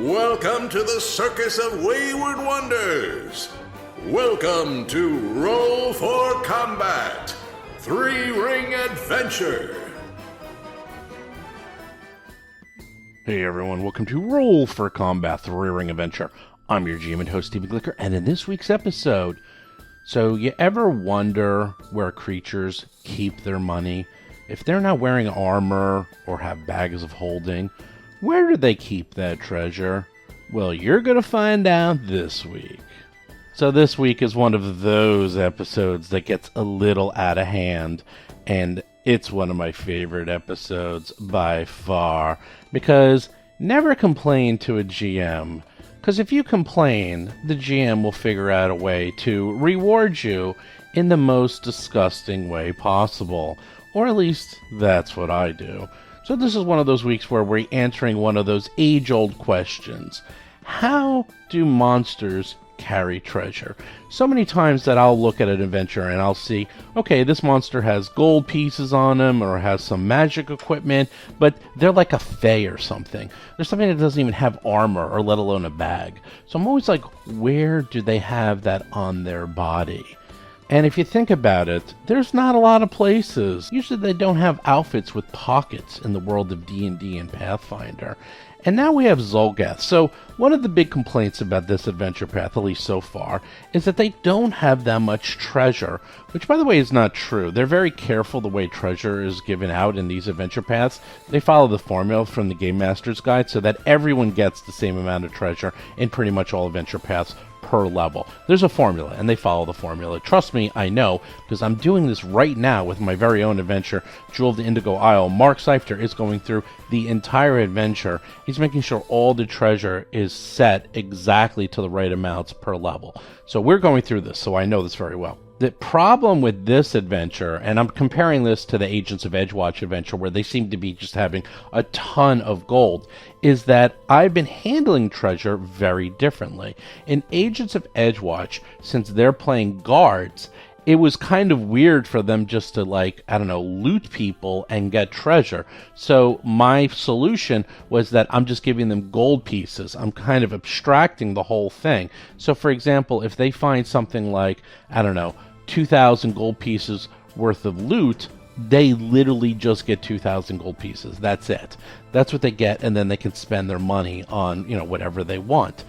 Welcome to the Circus of Wayward Wonders. Welcome to Roll for Combat, Three-Ring Adventure. Hey everyone, welcome to Roll for Combat, Three-Ring Adventure. I'm your GM and host, Stephen Glicker, and in this week's episode, so you ever wonder where creatures keep their money? If they're not wearing armor or have bags of holding, where do they keep that treasure? Well, you're going to find out this week. So this week is one of those episodes that gets a little out of hand, and it's one of my favorite episodes by far, because never complain to a GM, because if you complain, the GM will figure out a way to reward you in the most disgusting way possible, or at least that's what I do. So this is one of those weeks where we're answering one of those age-old questions. How do monsters carry treasure? So many times that I'll look at an adventure and I'll see, okay, this monster has gold pieces on him or has some magic equipment, but they're like a fae or something. There's something that doesn't even have armor or let alone a bag. So I'm always like, where do they have that on their body? And if you think about it, there's not a lot of places. Usually they don't have outfits with pockets in the world of D&D and Pathfinder. And now we have Zolgath. So one of the big complaints about this adventure path, at least so far, is that they don't have that much treasure, which by the way is not true. They're very careful the way treasure is given out in these adventure paths. They follow the formula from the Game Master's Guide so that everyone gets the same amount of treasure in pretty much all adventure paths per level. There's a formula, and they follow the formula. Trust me, I know, because I'm doing this right now with my very own adventure, Jewel of the Indigo Isle. Mark Seifter is going through the entire adventure. He's making sure all the treasure is set exactly to the right amounts per level. So we're going through this, so I know this very well. The problem with this adventure, and I'm comparing this to the Agents of Edgewatch adventure where they seem to be just having a ton of gold, is that I've been handling treasure very differently. In Agents of Edgewatch, since they're playing guards, it was kind of weird for them just to, like, I don't know, loot people and get treasure. So my solution was that I'm just giving them gold pieces. I'm kind of abstracting the whole thing. So for example, if they find something like, I don't know, 2,000 gold pieces worth of loot, they literally just get 2,000 gold pieces. That's it. That's what they get, and then they can spend their money on, whatever they want.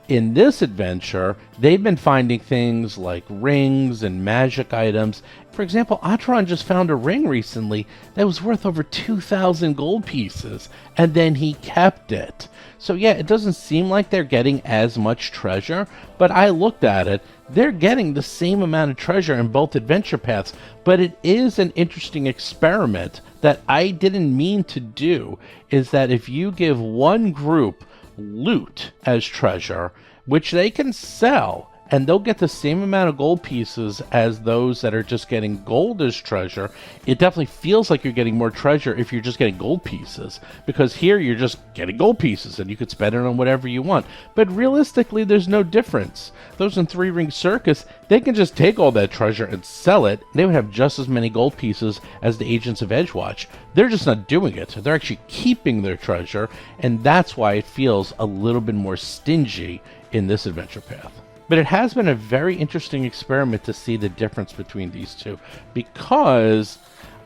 In this adventure, they've been finding things like rings and magic items. For example, Atron just found a ring recently that was worth over 2,000 gold pieces, and then he kept it. So yeah, it doesn't seem like they're getting as much treasure, but I looked at it. They're getting the same amount of treasure in both adventure paths, but it is an interesting experiment that I didn't mean to do, is that if you give one group loot as treasure, which they can sell, and they'll get the same amount of gold pieces as those that are just getting gold as treasure, it definitely feels like you're getting more treasure if you're just getting gold pieces, because here you're just getting gold pieces and you could spend it on whatever you want. But realistically, there's no difference. Those in Three Ring Circus, they can just take all that treasure and sell it. They would have just as many gold pieces as the Agents of Edgewatch. They're just not doing it. They're actually keeping their treasure, and that's why it feels a little bit more stingy in this adventure path. But it has been a very interesting experiment to see the difference between these two, because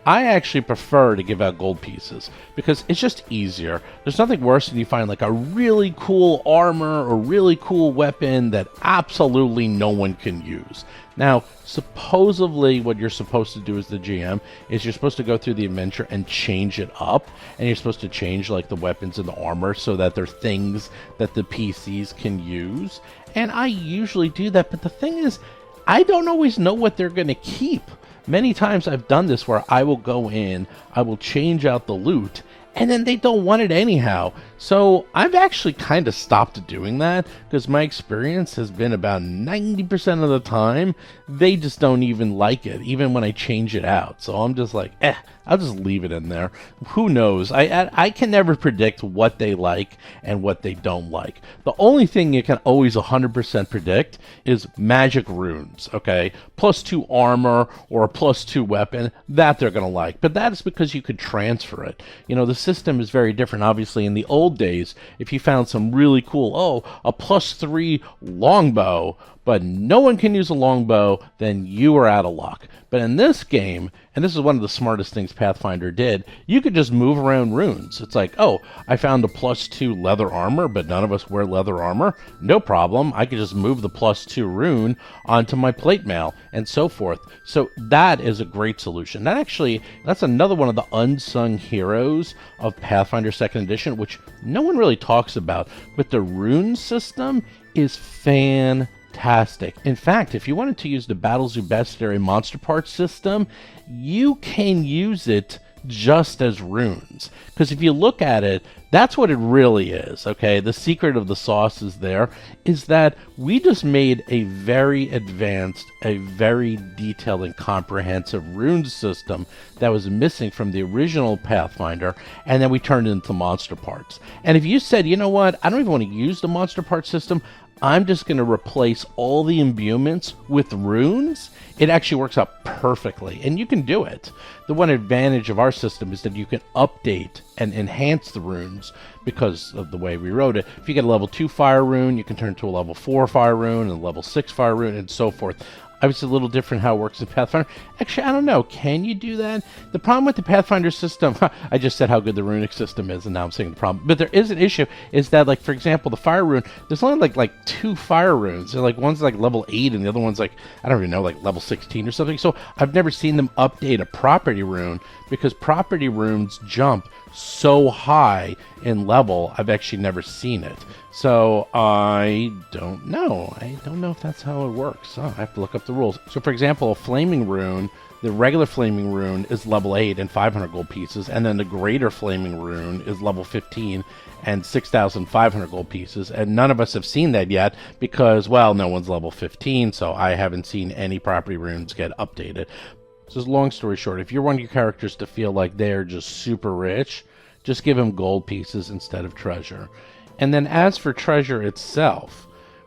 I actually prefer to give out gold pieces because it's just easier. There's nothing worse than you find like a really cool armor or really cool weapon that absolutely no one can use. Now, supposedly what you're supposed to do as the GM is you're supposed to go through the adventure and change it up, and you're supposed to change like the weapons and the armor so that they're things that the PCs can use. And I usually do that, but the thing is, I don't always know what they're going to keep. Many times I've done this where I will go in, I will change out the loot, and then they don't want it anyhow. So I've actually kind of stopped doing that, because my experience has been about 90% of the time, they just don't even like it, even when I change it out. So I'm just like, I'll just leave it in there. Who knows? I can never predict what they like and what they don't like. The only thing you can always 100% predict is magic runes, okay? +2 armor or a +2 weapon, that they're going to like. But that is because you could transfer it. You know, the system is very different. Obviously, in the old days, if you found some really cool, a +3 longbow, but no one can use a longbow, then you are out of luck. But in this game, and this is one of the smartest things Pathfinder did, you could just move around runes. It's like, I found a +2 leather armor, but none of us wear leather armor. No problem. I could just move the +2 rune onto my plate mail, and so forth. So that is a great solution. That's another one of the unsung heroes of Pathfinder 2nd Edition, which no one really talks about. But the rune system is fantastic. In fact, if you wanted to use the Battlezoo Bestiary monster parts system, you can use it just as runes. Because if you look at it, that's what it really is, okay? The secret of the sauce is that we just made a very advanced, a very detailed and comprehensive rune system that was missing from the original Pathfinder, and then we turned it into monster parts. And if you said, you know what, I don't even want to use the monster parts system, I'm just going to replace all the imbuements with runes, it actually works out perfectly, and you can do it. The one advantage of our system is that you can update and enhance the runes because of the way we wrote it. If you get a level 2 fire rune, you can turn it to a level 4 fire rune, and a level 6 fire rune, and so forth. Obviously, a little different how it works in Pathfinder. Actually, I don't know. Can you do that? The problem with the Pathfinder system, I just said how good the runic system is, and now I'm saying the problem. But there is an issue, is that, like, for example, the fire rune, there's only, like 2 fire runes. They're, like, one's, like, level 8, and the other one's, like, I don't even know, like, level 16 or something. So I've never seen them update a property rune, because property runes jump so high in level, I've actually never seen it. So I don't know. I don't know if that's how it works. I have to look up the rules. So for example, a flaming rune, the regular flaming rune is level 8 and 500 gold pieces, and then the greater flaming rune is level 15 and 6,500 gold pieces, and none of us have seen that yet because, well, no one's level 15, so I haven't seen any property runes get updated. So long story short, if you want your characters to feel like they're just super rich, just give them gold pieces instead of treasure. And then as for treasure itself,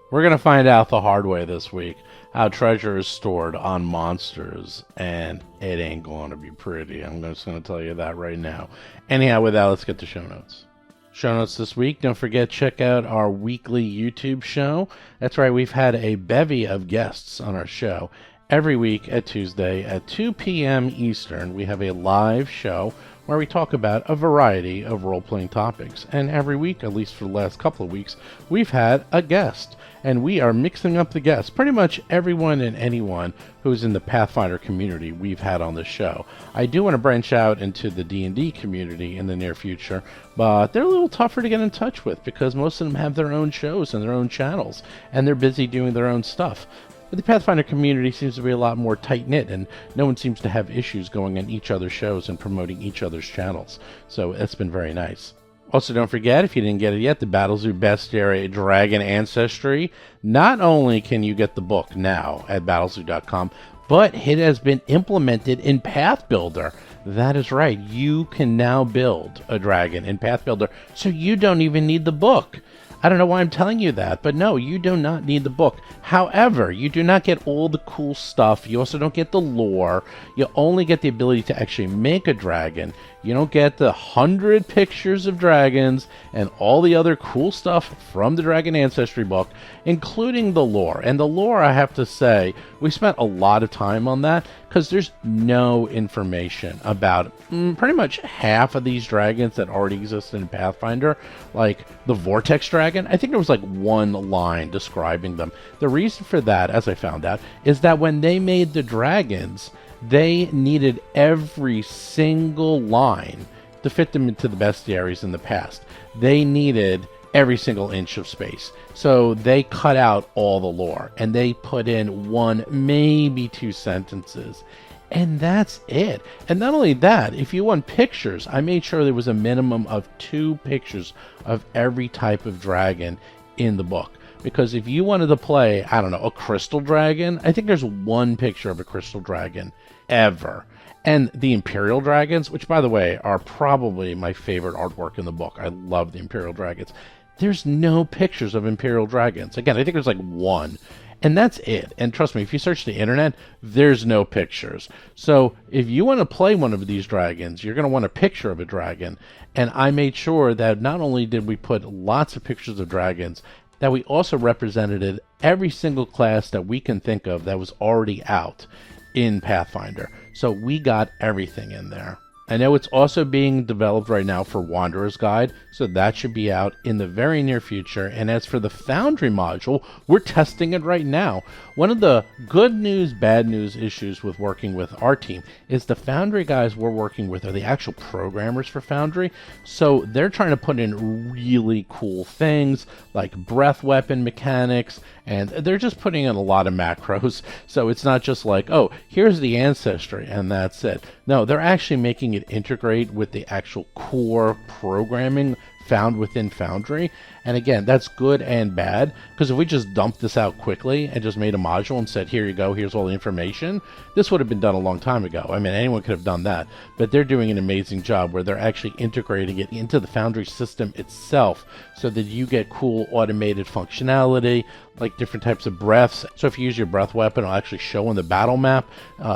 we're going to find out the hard way this week how treasure is stored on monsters, and it ain't going to be pretty. I'm just going to tell you that right now. Anyhow, with that, let's get to show notes. Show notes this week. Don't forget, check out our weekly YouTube show. That's right, we've had a bevy of guests on our show. Every week at Tuesday at 2 p.m. Eastern, we have a live show where we talk about a variety of role-playing topics. And every week, at least for the last couple of weeks, we've had a guest. And we are mixing up the guests. Pretty much everyone and anyone who's in the Pathfinder community we've had on the show. I do want to branch out into the D&D community in the near future, but they're a little tougher to get in touch with because most of them have their own shows and their own channels, and they're busy doing their own stuff. But the Pathfinder community seems to be a lot more tight-knit, and no one seems to have issues going on each other's shows and promoting each other's channels. So it's been very nice. Also, don't forget, if you didn't get it yet, the Battlezoo Bestiary Dragon Ancestry. Not only can you get the book now at battlezoo.com, but it has been implemented in Path Builder. That is right. You can now build a dragon in Path Builder, so you don't even need the book. I don't know why I'm telling you that, but no, you do not need the book. However, you do not get all the cool stuff. You also don't get the lore. You only get the ability to actually make a dragon. You don't get the 100 pictures of dragons and all the other cool stuff from the Dragon Ancestry book, including the lore. And the lore, I have to say, we spent a lot of time on that because there's no information about pretty much half of these dragons that already exist in Pathfinder, like the Vortex Dragon. I think there was like one line describing them. The reason for that, as I found out, is that when they made the dragons, they needed every single line to fit them into the bestiaries in the past. They needed every single inch of space. So they cut out all the lore and they put in 1, maybe 2 sentences. And that's it. And not only that, if you want pictures, I made sure there was a minimum of 2 pictures of every type of dragon in the book. Because if you wanted to play, I don't know, a crystal dragon, I think there's 1 picture of a crystal dragon ever. And the Imperial Dragons, which, by the way, are probably my favorite artwork in the book. I love the Imperial Dragons. There's no pictures of Imperial Dragons. Again, I think there's like one. And that's it. And trust me, if you search the internet, there's no pictures. So if you want to play one of these dragons, you're going to want a picture of a dragon. And I made sure that not only did we put lots of pictures of dragons, that we also represented every single class that we can think of that was already out in Pathfinder. So we got everything in there. I know it's also being developed right now for Wanderer's Guide, so that should be out in the very near future. And as for the Foundry module, we're testing it right now. One of the good news, bad news issues with working with our team is the Foundry guys we're working with are the actual programmers for Foundry. So they're trying to put in really cool things like breath weapon mechanics, and they're just putting in a lot of macros. So it's not just like, oh, here's the ancestry and that's it. No, they're actually making it integrate with the actual core programming found within Foundry. And again, that's good and bad, because if we just dumped this out quickly and just made a module and said, here you go, here's all the information, this would have been done a long time ago. I mean, anyone could have done that, but they're doing an amazing job where they're actually integrating it into the Foundry system itself so that you get cool automated functionality, like different types of breaths. So if you use your breath weapon, it'll actually show on the battle map,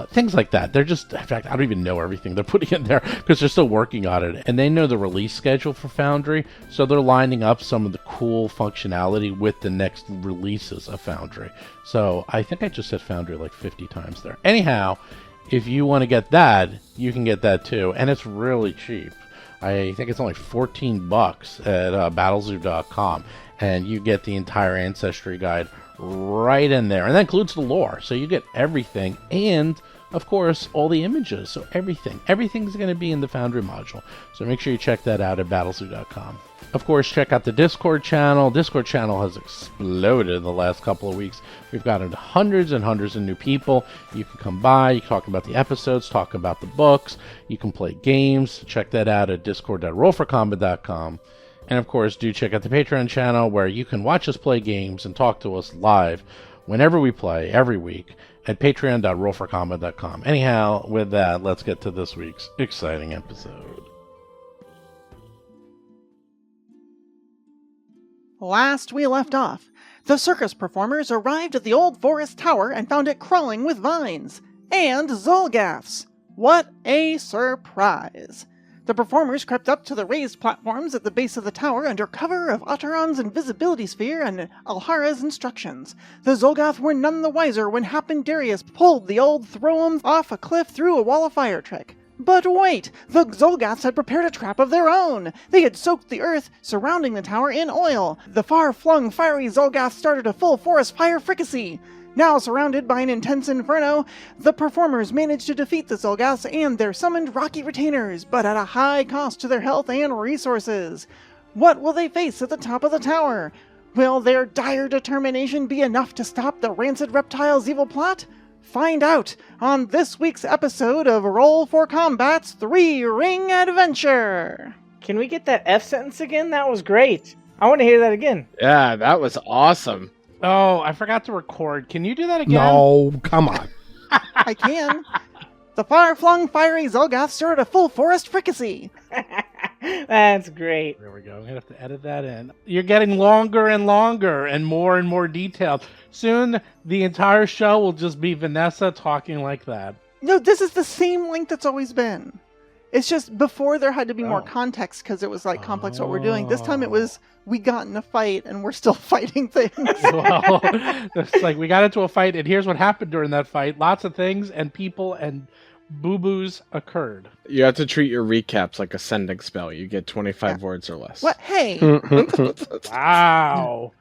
things like that. They're just, in fact, I don't even know everything they're putting in there because they're still working on it. And they know the release schedule for Foundry, so they're lining up some of the cool functionality with the next releases of Foundry. So I think I just said Foundry like 50 times there. Anyhow, if you want to get that, you can get that too. And it's really cheap. I think it's only $14 at battlezoo.com. And you get the entire Ancestry Guide right in there. And that includes the lore. So you get everything. And, of course, all the images. So everything's going to be in the Foundry module. So make sure you check that out at battlezoo.com. Of course, check out the Discord channel. Discord channel has exploded in the last couple of weeks. We've gotten hundreds and hundreds of new people. You can come by, you can talk about the episodes, talk about the books, you can play games. Check that out at discord.rollforcombat.com. And of course, do check out the Patreon channel where you can watch us play games and talk to us live whenever we play every week at patreon.rollforcombat.com. Anyhow, with that, let's get to this week's exciting episode. Last we left off, the circus performers arrived at the old forest tower and found it crawling with vines and Zolgaths. What a surprise! The performers crept up to the raised platforms at the base of the tower under cover of Otteron's invisibility sphere and Alhara's instructions. The Zolgath were none the wiser when Hapendarius pulled the old Throem off a cliff through a wall of fire trick. But wait! The Zolgaths had prepared a trap of their own! They had soaked the earth surrounding the tower in oil. The far-flung fiery Zolgaths started a full forest fire fricassee. Now surrounded by an intense inferno, the performers managed to defeat the Zolgaths and their summoned rocky retainers, but at a high cost to their health and resources. What will they face at the top of the tower? Will their dire determination be enough to stop the rancid reptile's evil plot? Find out on this week's episode of Roll for Combat's 3-Ring Adventure! Can we get that F sentence again? That was great. I want to hear that again. Yeah, that was awesome. Oh, I forgot to record. Can you do that again? No, come on. I can. The far-flung fiery Zolgath stirred a full forest fricassee. That's great. There we go. I'm going to have to edit that in. You're getting longer and longer and more detailed. Soon, the entire show will just be Vanessa talking like that. No, this is the same length it's always been. It's just before there had to be more context because it was like complex what we're doing. This time it was we got in a fight and we're still fighting things. Well, it's like we got into a fight and here's what happened during that fight. Lots of things and people and boo-boos occurred. You have to treat your recaps like a sending spell. You get 25 words or less. What? Hey! Wow.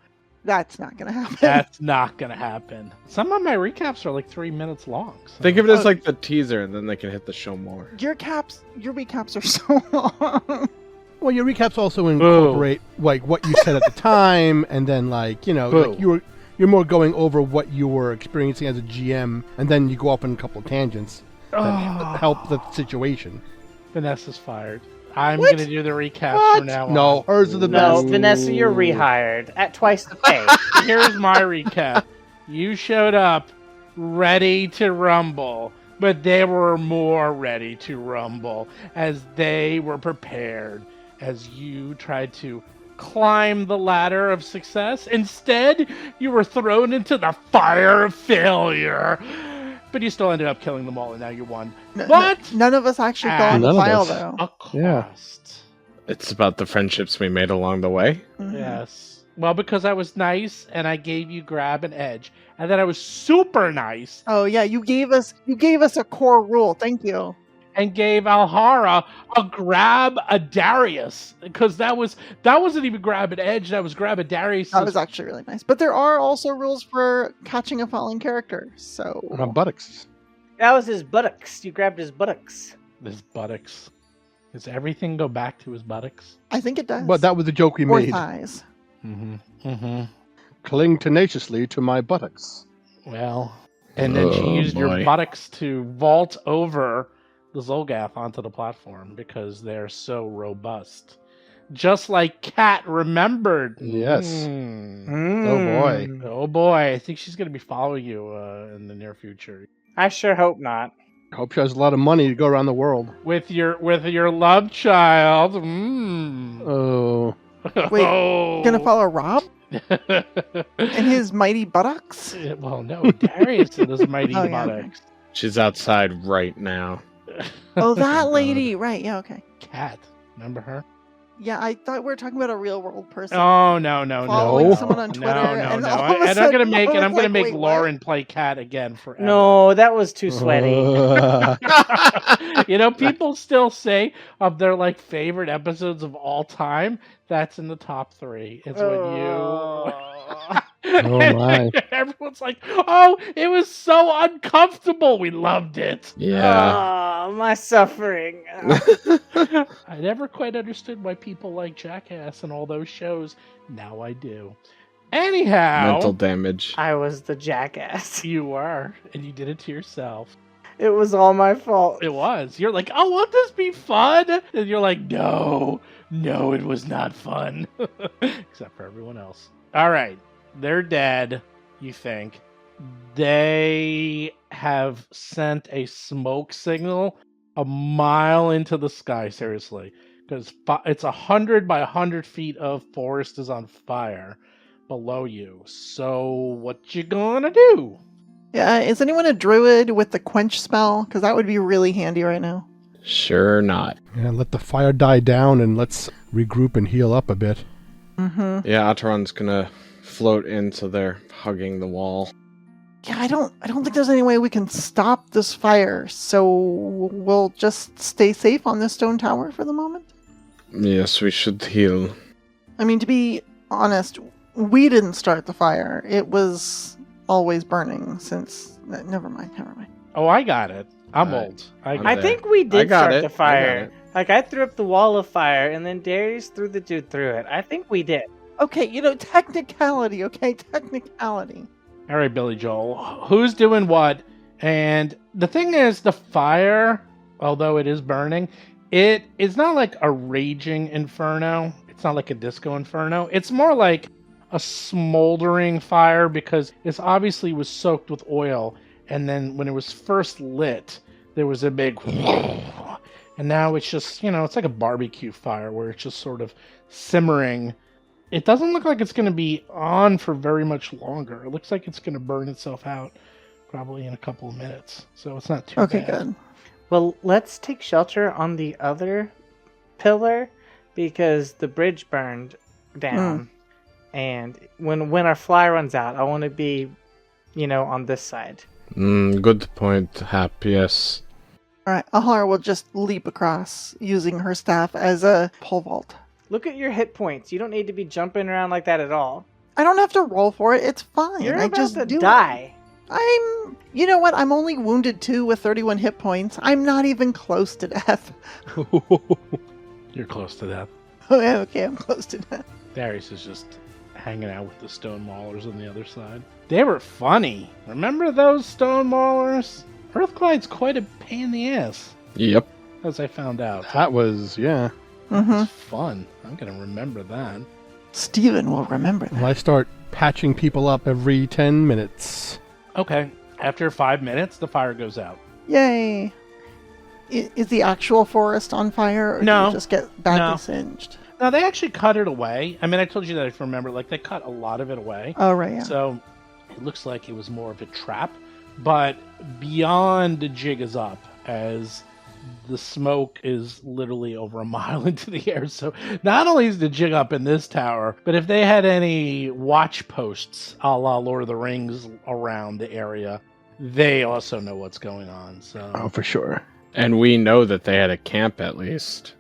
That's not going to happen. That's not going to happen. Some of my recaps are like 3 minutes long. So. Think of it as like the teaser, and then they can hit the show more. Your recaps are so long. Well, your recaps also incorporate like what you said at the time, and then like like you're more going over what you were experiencing as a GM, and then you go off on a couple of tangents that help the situation. Vanessa's fired. I'm going to do the recaps from now on. No, hers are the No, best. Vanessa, you're rehired at twice the pay. Here's my recap. You showed up ready to rumble. But they were more ready to rumble as they were prepared as you tried to climb the ladder of success. Instead, you were thrown into the fire of failure. But you still ended up killing them all, and now you won. But none of us actually go on the None of file, us. though. a cost. Yeah. It's about the friendships we made along the way. Mhm. Yes. Well, because I was nice and I gave you grab and edge, and then I was super nice Oh yeah, you gave us a core rule. Thank you. and gave Alhara a grab a Darius, because that wasn't even grab and edge, that was grab a Darius. That was actually really nice. But there are also rules for catching a falling character. So Buttocks. That was his buttocks. You grabbed his buttocks. His buttocks. Does everything go back to his buttocks? I think it does. But that was the joke we or made. thighs. Cling tenaciously to my buttocks. Well, and then she used your boy. buttocks to vault over the Zolgath onto the platform because they're so robust. Just like Kat remembered. Yes. Mm. Oh boy. Oh boy, I think she's going to be following you in the near future. I sure hope not. Hope she has a lot of money to go around the world. With your love child. Mm. Oh. Wait, Oh. gonna follow Rob and his mighty buttocks? Well, no, Darius and his mighty Oh, yeah, buttocks. She's outside right now. Oh, that lady. Right. Yeah. Okay. Kat, remember her? Yeah, I thought we were talking about a real world person. Oh no. Following someone on Twitter, and No. all of a And I'm sudden gonna make I was like, make wait, what? Lauren play Kat again forever. No, that was too sweaty. You know, people still say of their like favorite episodes of all time, that's in the top 3. It's when you Oh, my. everyone's like, oh, it was so uncomfortable. We loved it. Yeah. Oh, my suffering. I never quite understood why people like Jackass and all those shows. Now I do. Anyhow, Mental damage. I was the jackass. you were, and you did it to yourself. It was all my fault. It was. You're like, oh, won't this be fun? And you're like, no, it was not fun. Except for everyone else. All right. They're dead, you think. They have sent a smoke signal a mile into the sky, seriously. Because it's 100 by 100 feet of forest is on fire below you. So what you gonna do? Yeah, is anyone a druid with the quench spell? Because that would be really handy right now. Sure not. Yeah, let the fire die down and let's regroup and heal up a bit. Mm-hmm. Yeah, Ataran's gonna float in so they're hugging the wall. Yeah, I don't think there's any way we can stop this fire. So we'll just stay safe on this stone tower for the moment. Yes, we should heal. I mean, to be honest, we didn't start the fire. It was always burning since. Never mind. Oh, I got it. I'm Right. old. I think we I did got start it. the I got fire. it. Like, I threw up the wall of fire, and then Darius threw the dude through it. I think we did. Okay, technicality. Okay, technicality. All right, Billy Joel. Who's doing what? And the thing is, the fire, although it is burning, it is not like a raging inferno. It's not like a disco inferno. It's more like a smoldering fire because it obviously was soaked with oil. And then when it was first lit, there was a big... And now it's just, it's like a barbecue fire where it's just sort of simmering. It doesn't look like it's going to be on for very much longer. It looks like it's going to burn itself out probably in a couple of minutes. So it's not too Okay, bad. good. Well, let's take shelter on the other pillar because the bridge burned down. And when our fly runs out, I want to be, on this side. Good point, Hap, yes. Alright, Ahar will just leap across using her staff as a pole vault. Look at your hit points. You don't need to be jumping around like that at all. I don't have to roll for it, it's fine. You're I about just to do die. it. You know what? I'm only wounded 2 with 31 hit points. I'm not even close to death. You're close to that. Okay, I'm close to death. Darius is just hanging out with the stone maulers on the other side. They were funny. Remember those stone maulers? Earthglide's quite a pain in the ass, Yep. as I found out. That was, yeah. Mm-hmm. It's fun. I'm going to remember that. Steven will remember that. Well, I start patching people up every 10 minutes. Okay. After 5 minutes, the fire goes out. Yay! Is the actual forest on fire, or No. do you just get badly No. singed? No, they actually cut it away. I mean, I told you that if you remember, like, they cut a lot of it away. Oh, right, yeah. So it looks like it was more of a trap. But beyond the jig is up, as the smoke is literally over a mile into the air. So not only is the jig up in this tower, but if they had any watch posts a la Lord of the Rings around the area, they also know what's going on. So Oh, for sure. And we know that they had a camp at least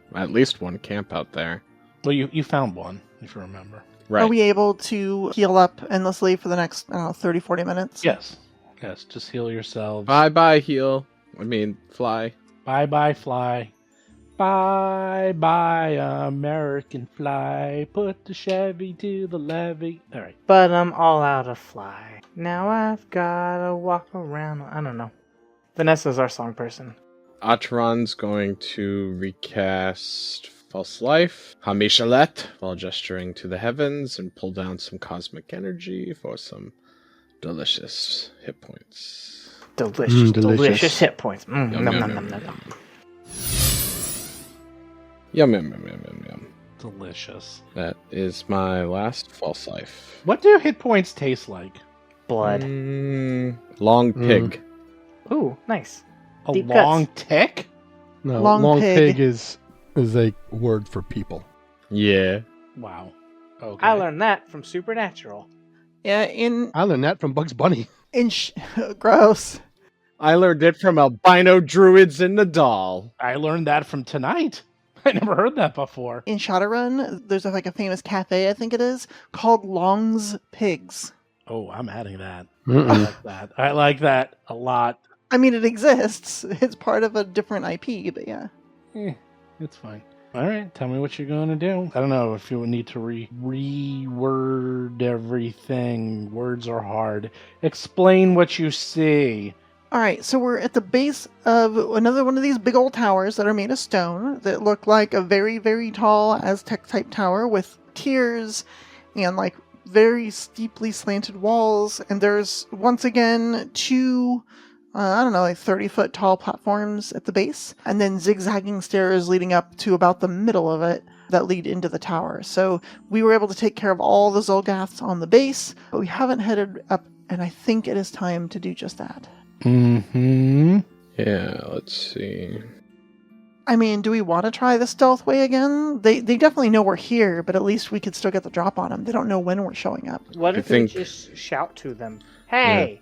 one camp out there. well, you found one, if you remember. Right. Are we able to heal up endlessly for the next, 30, 40 minutes? Yes, just heal yourselves. Bye, heal. I mean, fly. Bye, fly. Bye, American fly. Put the Chevy to the levee. All right. But I'm all out of fly. Now I've gotta walk around. I don't know. Vanessa's our song person. Atron's going to recast False Life, Hamishalet, while gesturing to the heavens, and pull down some cosmic energy for some delicious hit points. Delicious hit points. Yum, Nom, yum, nom, yum, nom, nom, yum. nom. Yum. Delicious. That is my last False Life. What do hit points taste like? Blood. Long pig. Ooh, nice. A Deep long cuts. tick? No, Long long pig. pig is a word for people. Yeah. Wow. Okay. I learned that from Supernatural. Yeah, I learned that from Bugs Bunny. gross. I learned it from albino druids in the doll. I learned that from tonight. I never heard that before. In Shadowrun, there's a famous cafe, I think it is, called Long's Pigs. Oh, I'm adding that. I Mm-mm. like that. I like that a lot. I mean, it exists. It's part of a different IP, but yeah. It's fine. All right, tell me what you're going to do. I don't know if you would need to reword everything. Words are hard. Explain what you see. All right, so we're at the base of another one of these big old towers that are made of stone that look like a very, very tall Aztec-type tower with tiers and, very steeply slanted walls. And there's, once again, two 30-foot tall platforms at the base, and then zigzagging stairs leading up to about the middle of it that lead into the tower. So we were able to take care of all the Zolgaths on the base, but we haven't headed up, and I think it is time to do just that. Mm-hmm. Yeah, let's see. I mean, do we want to try the stealth way again? They definitely know we're here, but at least we could still get the drop on them. They don't know when we're showing up. What I if think- we just shout to them? Hey!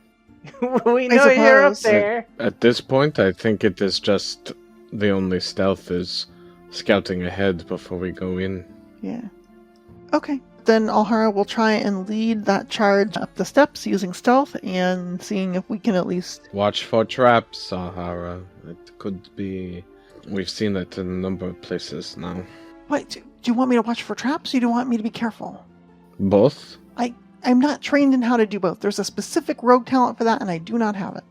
We know I you're up suppose. there! At this point, I think it is just the only stealth is scouting ahead before we go in. Yeah. Okay. Then Alhara will try and lead that charge up the steps using stealth and seeing if we can at least... Watch for traps, Sahara. It could be... We've seen it in a number of places now. Wait, do you want me to watch for traps or do you want me to be careful? Both? I'm not trained in how to do both. There's a specific rogue talent for that, and I do not have it.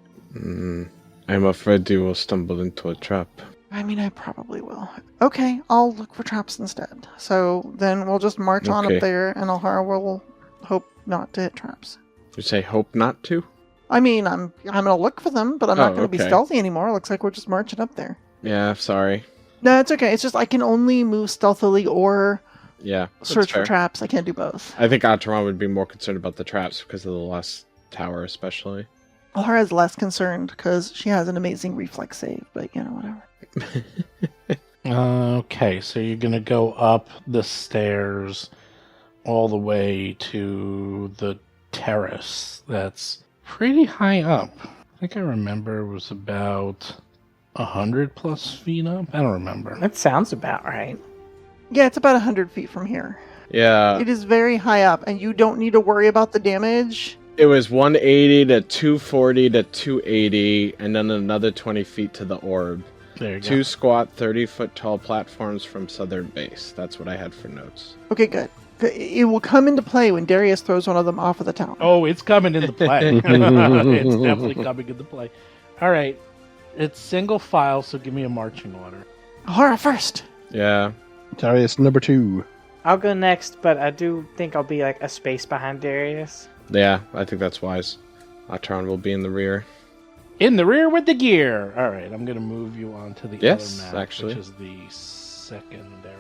I'm afraid you will stumble into a trap. I mean, I probably will. Okay, I'll look for traps instead. So then we'll just march on Okay. up there, and Alhara will hope not to hit traps. You say hope not to? I mean, I'm gonna look for them, but I'm not gonna be okay. stealthy anymore. Looks like we're just marching up there. Yeah, sorry. No, it's okay. It's just I can only move stealthily or Yeah, that's search fair. for traps. I can't do both. I think Atron would be more concerned about the traps because of the last tower, especially. Alhara's less concerned because she has an amazing reflex save, but whatever. Okay, so you're going to go up the stairs all the way to the terrace that's pretty high up. I think I remember it was about 100 plus feet up. I don't remember. That sounds about right. Yeah, it's about 100 feet from here. Yeah, It is very high up, and you don't need to worry about the damage. it was 180 to 240 to 280, and then another 20 feet to the orb. There you go. Two squat 30-foot tall platforms from southern base. That's what I had for notes. Okay, good. It will come into play when Darius throws one of them off of the tower. Oh, it's coming into play. It's definitely coming into play. All right. It's single file, so give me a marching order. Alhara first! Yeah, Darius number 2. I'll go next, but I do think I'll be a space behind Darius. yeah, I think that's wise. Atron will be in the rear. In the rear with the gear. All right, I'm going to move you on to the Yes, other map, actually. which is the secondary.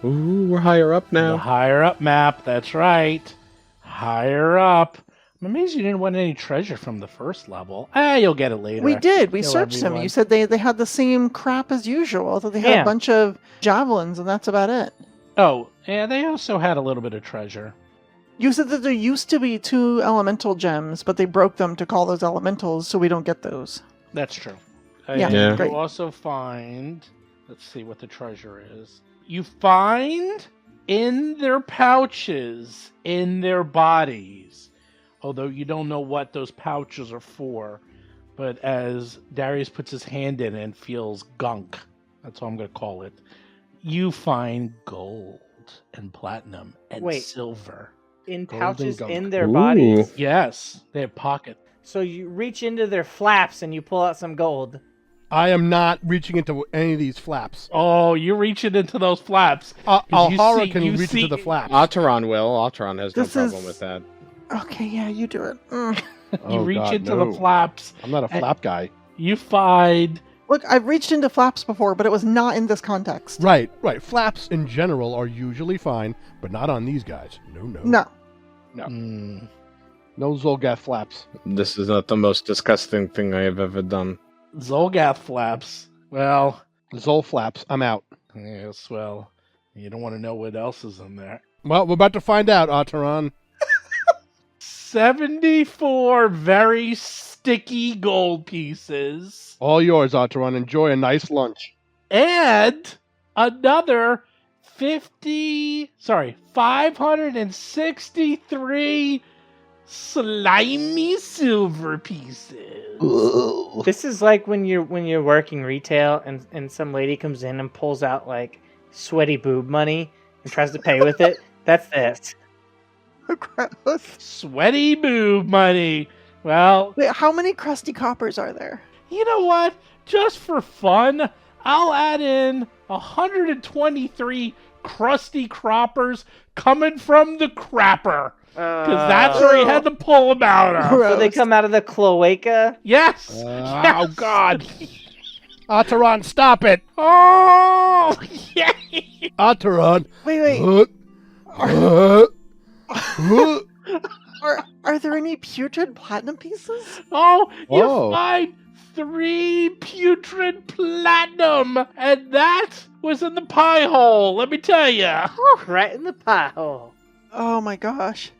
Ooh, we're higher up The now. higher up map, that's right. Higher up. I'm amazed you didn't want any treasure from the first level. You'll get it later. We did. We Kill searched them. everyone. You said they had the same crap as usual. That they had Yeah. a bunch of javelins, and that's about it. Oh, yeah, they also had a little bit of treasure. You said that there used to be 2 elemental gems, but they broke them to call those elementals, so we don't get those. That's true. Yeah, Yeah. great. You also find, let's see what the treasure is. You find in their pouches, in their bodies, although you don't know what those pouches are for, but as Darius puts his hand in and feels gunk, that's what I'm going to call it, you find gold and platinum and Wait. silver. In Golden pouches gunk. in their Ooh. bodies. Yes, they have pockets. So you reach into their flaps and you pull out some gold. I am not reaching into any of these flaps. Oh, you're reaching into those flaps. 'Cause you Alhara see- can you reach see- into the flaps. Alteron will. Alteron has no This problem is- with that. Okay, yeah, you do it. Mm. You Oh, reach God, into no. the flaps. I'm not a flap guy. You find Look, I've reached into flaps before, but it was not in this context. Right. Flaps in general are usually fine, but not on these guys. No. No. No Zolgath flaps. This is not the most disgusting thing I have ever done. Zolgath flaps. Well, Zol flaps. I'm out. yes, well, you don't want to know what else is in there. Well, we're about to find out, Ataran. 74 very sticky gold pieces. All yours, Ataran. Enjoy a nice lunch. And another 563 slimy silver pieces. This is like when you're working retail and some lady comes in and pulls out like sweaty boob money and tries to pay with it. That's this. Gross. Sweaty boob money. Well, Wait, how many crusty coppers are there? you know what? Just for fun, I'll add in 123 crusty croppers coming from the crapper. Because that's where he had to pull them out of. So they come out of the cloaca. Yes! Oh, God. Ataran, stop it. Oh! Yeah! Ataran. Wait. Are there any putrid platinum pieces? Oh, you Whoa. find 3 putrid platinum! And that was in the pie hole, let me tell you. Right in the pie hole. Oh my gosh.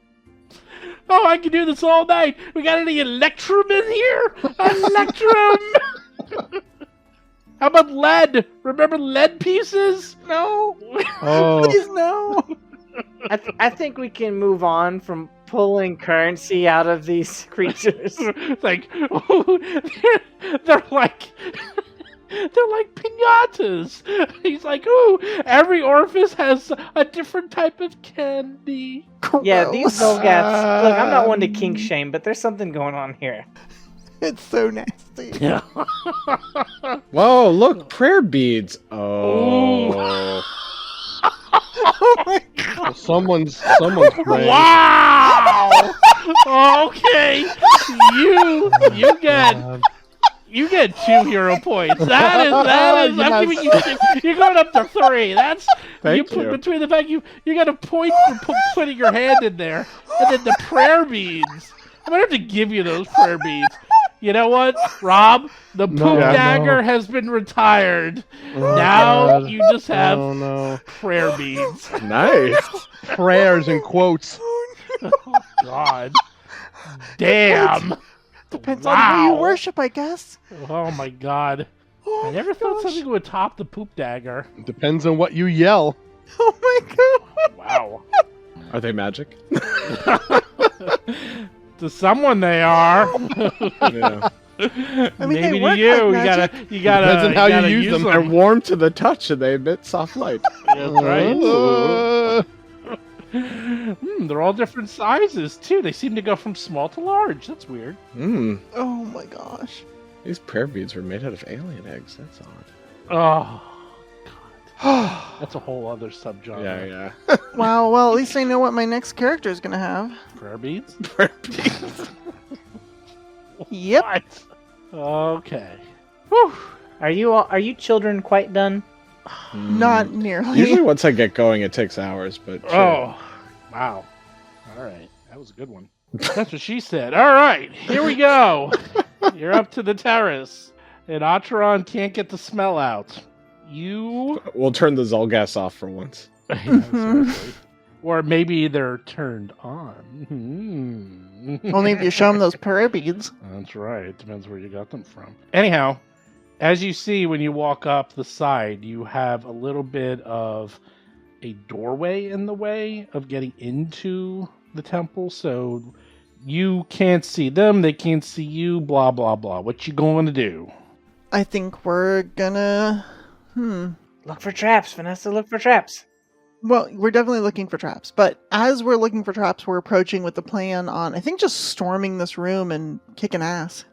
Oh, I can do this all night. We got any Electrum in here? Electrum! How about lead? Remember lead pieces? No. Oh. Please no. I think we can move on from pulling currency out of these creatures. Like, oh, they're like... They're like piñatas. He's like, ooh, every orifice has a different type of candy. Yeah, these Gross. Zolgaths. Look, I'm not one to kink shame, but there's something going on here. It's so nasty. Yeah. Whoa, look, prayer beads. Oh. Oh my god. Someone's praying. Wow. Okay. You get 2 hero points. That is. I'm Yes. giving you. You're going up to 3. That's Thank put you. between the fact you got a point for putting your hand in there, and then the prayer beads. I'm gonna have to give you those prayer beads. You know what, Rob? The poop No. dagger has been retired. Now God. you just have Oh, no. prayer beads. Nice. Prayers in quotes. Oh God. Damn. Depends on who you Wow. worship, I guess. Oh my God. Oh I never my thought gosh. something would top the poop dagger. Depends on what you yell. Oh my god. Wow. Are they magic? To someone they are. Yeah. I mean, Maybe they to work you. like You magic. gotta. Depends on how you gotta use them. They're warm to the touch and they emit soft light. That's right. Uh, They're all different sizes too. They seem to go from small to large. That's weird. Oh my gosh. These prayer beads were made out of alien eggs. That's odd. Oh God. That's a whole other subgenre. Yeah. Wow, well, at least I know what my next character is going to have. Prayer beads. Prayer beads. Yep. What? Okay. Whew. Are you children quite done? Not nearly. Usually once I get going, it takes hours, but sure. Oh, wow. All right. That was a good one. That's what she said. All right. Here we go. You're up to the terrace. And Atron can't get the smell out. We'll turn the Zolgas off for once. Seriously. Or maybe they're turned on. Only if you show them those prayer beads. That's right. It depends where you got them from. Anyhow, as you see when you walk up the side, you have a little bit of a doorway in the way of getting into the temple. So you can't see them, they can't see you, blah, blah, blah. What you going to do? I think we're gonna... Look for traps, Vanessa. Look for traps. Well, we're definitely looking for traps. But as we're looking for traps, we're approaching with the plan on, I think, just storming this room and kicking ass.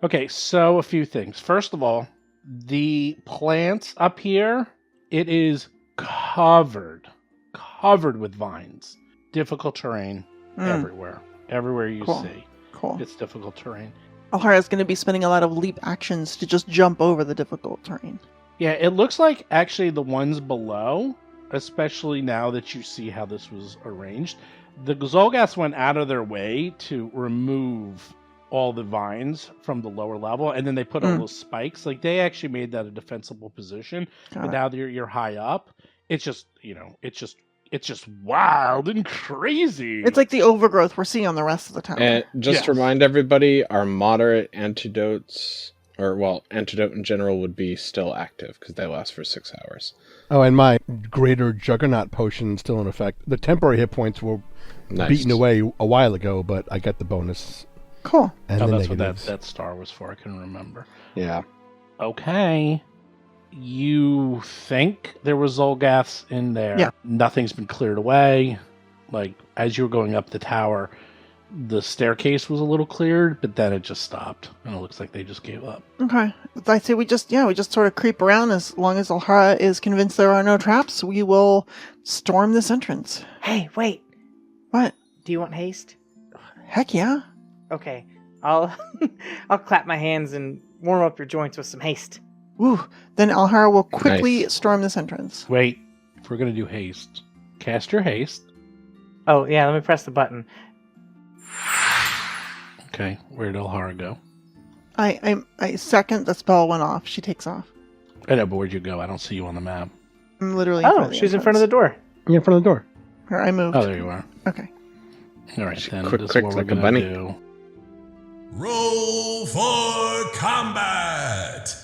Okay, so a few things. First of all, the plants up here, it is covered with vines. Difficult terrain everywhere. Everywhere you see. Cool. It's difficult terrain. Alhara's going to be spending a lot of leap actions to just jump over the difficult terrain. Yeah, it looks like actually the ones below, especially now that you see how this was arranged, the Zolgas went out of their way to remove all the vines from the lower level, and then they put all those spikes. Like, they actually made that a defensible position. But now that you're high up, it's just, it's just wild and crazy. It's like the overgrowth we're seeing on the rest of the town. And just to remind everybody, our moderate antidotes, antidote in general would be still active because they last for 6 hours. Oh, and my greater juggernaut potion still in effect. The temporary hit points were beaten away a while ago, but I got the bonus. Cool. And that's what that star was for. I can remember. Yeah. Okay. You think there was Zolgaths in there. Yeah. Nothing's been cleared away. Like, as you were going up the tower, the staircase was a little cleared, but then it just stopped. And it looks like they just gave up. Okay. I say we just sort of creep around. As long as Alhara is convinced there are no traps, we will storm this entrance. Hey, wait. What? Do you want haste? Heck yeah. Okay. I'll clap my hands and warm up your joints with some haste. Woo. Then Alhara will quickly storm this entrance. Wait. If we're going to do haste, cast your haste. Oh, yeah. Let me press the button. Okay. Where'd Alhara go? I second the spell went off. She takes off. I know, but where'd you go? I don't see you on the map. I'm literally She's in front of the door. Yeah, in front of the door. Here, I moved. Oh, there you are. Okay. All right, then. Quick, This quick, is what like we're a gonna bunny. do. Roll for combat.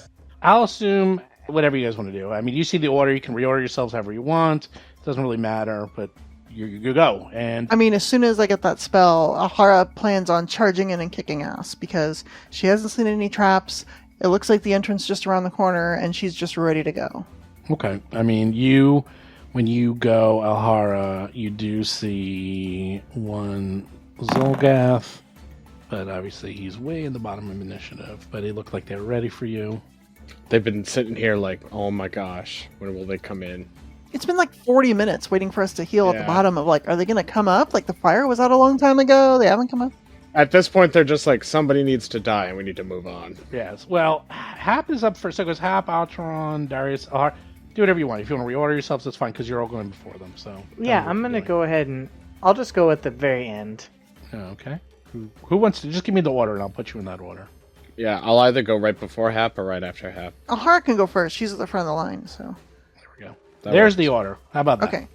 I'll assume whatever you guys want to do. I mean, you see the order. You can reorder yourselves however you want. It doesn't really matter, but you go. And I mean, as soon as I get that spell, Alhara plans on charging in and kicking ass because she hasn't seen any traps. It looks like the entrance just around the corner, and she's just ready to go. okay. I mean, when you go, Alhara, you do see one Zolgath, but obviously he's way in the bottom of initiative. But it looked like they're ready for you. They've been sitting here like, oh my gosh, when will they come in? It's been like 40 minutes waiting for us to heal at the Yeah. bottom of are they going to come up? Like the fire was out a long time ago. They haven't come up. At this point, they're just like, somebody needs to die and we need to move on. Yes. Well, Hap is up first. So it goes Hap, Altron, Darius, Alhara. Do whatever you want. If you want to reorder yourselves, that's fine because you're all going before them. So Yeah, I'm going to go ahead and I'll just go at the very end. Okay. Who wants to just give me the order and I'll put you in that order. Yeah, I'll either go right before Hap or right after Hap. Alhara can go first. She's at the front of the line, so. There we go. That There's works. the order. How about that? Okay.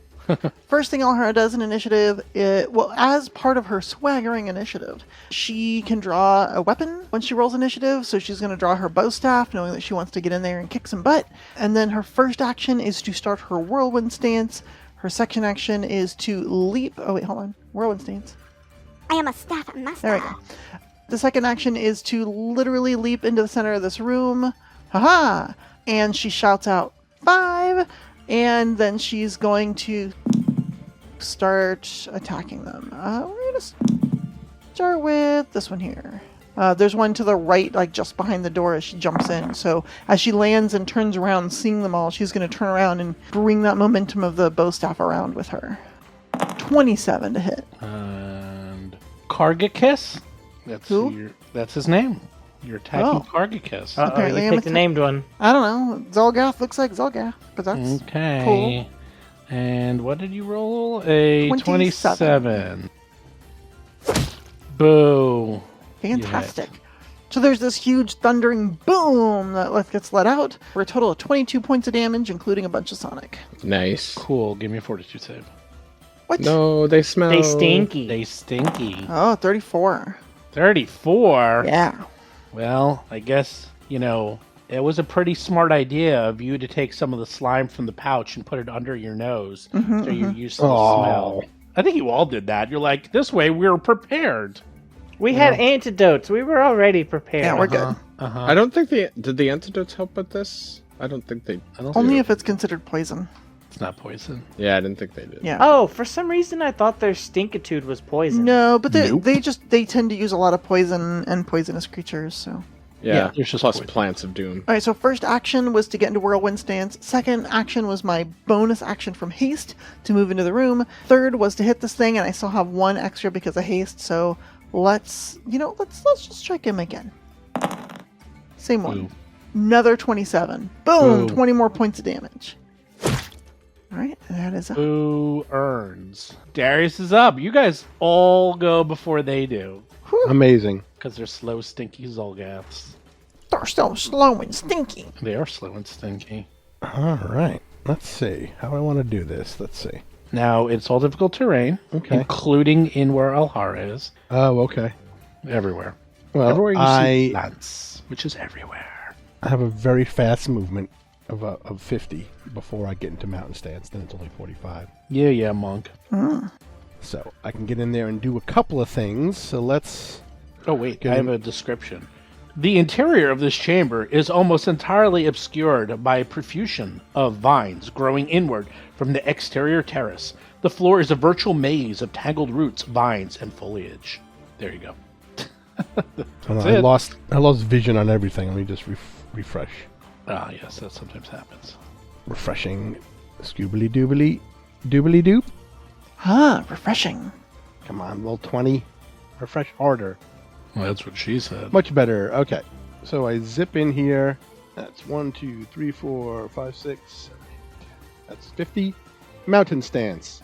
First thing Alhara does in initiative, as part of her swaggering initiative, she can draw a weapon when she rolls initiative. So she's going to draw her bow staff, knowing that she wants to get in there and kick some butt. And then her first action is to start her whirlwind stance. Her second action is to leap. Oh, wait, hold on. Whirlwind stance. I am a staff master. There we go. The second action is to literally leap into the center of this room. Haha! And she shouts out 5, and then she's going to start attacking them. We're going to start with this one here. There's one to the right, like just behind the door as she jumps in. So as she lands and turns around, seeing them all, she's going to turn around and bring that momentum of the bow staff around with her. 27 to hit. And Kargakis. Who? That's his name. You're attacking Oh. Kargakus. Uh-oh, Apparently you I'm picked a named one. I don't know. Zolgath looks like Zolgath, but that's Okay. cool. And what did you roll? A 27. 27. Boo. Fantastic. So there's this huge thundering boom that gets let out for a total of 22 points of damage, including a bunch of sonic. Nice. Cool. Give me a fortitude save. What? No, they smell. They stinky. They stinky. Oh, 34. 34? Yeah. Well, I guess, it was a pretty smart idea of you to take some of the slime from the pouch and put it under your nose so you're used to the smell. I think you all did that. You're like, this way we're prepared. We had antidotes. We were already prepared. Yeah, we're good. I don't think did the antidotes help with this? I don't think they. Only if it's considered poison. It's not poison. Yeah, I didn't think they did. Yeah. Oh, for some reason I thought their stinkitude was poison. No, but Nope. they tend to use a lot of poison and poisonous creatures, so. Yeah, there's just plus poison. plants of doom. Alright, so first action was to get into Whirlwind Stance. Second action was my bonus action from Haste to move into the room. Third was to hit this thing, and I still have one extra because of Haste, so let's just check him again. Same one. Boo. Another 27. Boom! Boo. 20 more points of damage. Alright, that is a... Who earns? Darius is up. You guys all go before they do. Amazing. Because they're slow, stinky Zolgaths. They're so slow and stinky. They are slow and stinky. All right. Let's see. How do I want to do this? Let's see. Now, it's all difficult terrain, Okay. including in where Alhara is. Oh, okay. Everywhere. Well, Everywhere you I see plants, which is everywhere. have a very fast movement of 50 before I get into mountain stance. Then it's only 45. Yeah, monk. So I can get in there and do a couple of things. So let's... Oh, wait, Good. I have a description. The interior of this chamber is almost entirely obscured by a profusion of vines growing inward from the exterior terrace. The floor is a virtual maze of tangled roots, vines, and foliage. There you go. Hold on, it. I lost vision on everything. Let me just refresh. Ah, yes, that sometimes happens. Refreshing. Scoobly doobly doop. Ah, refreshing. Come on, roll 20. Refresh harder. Well, that's what she said. Much better. Okay. So I zip in here. That's 1, 2, 3, 4, 5, 6, 7, 8. That's 50. Mountain stance.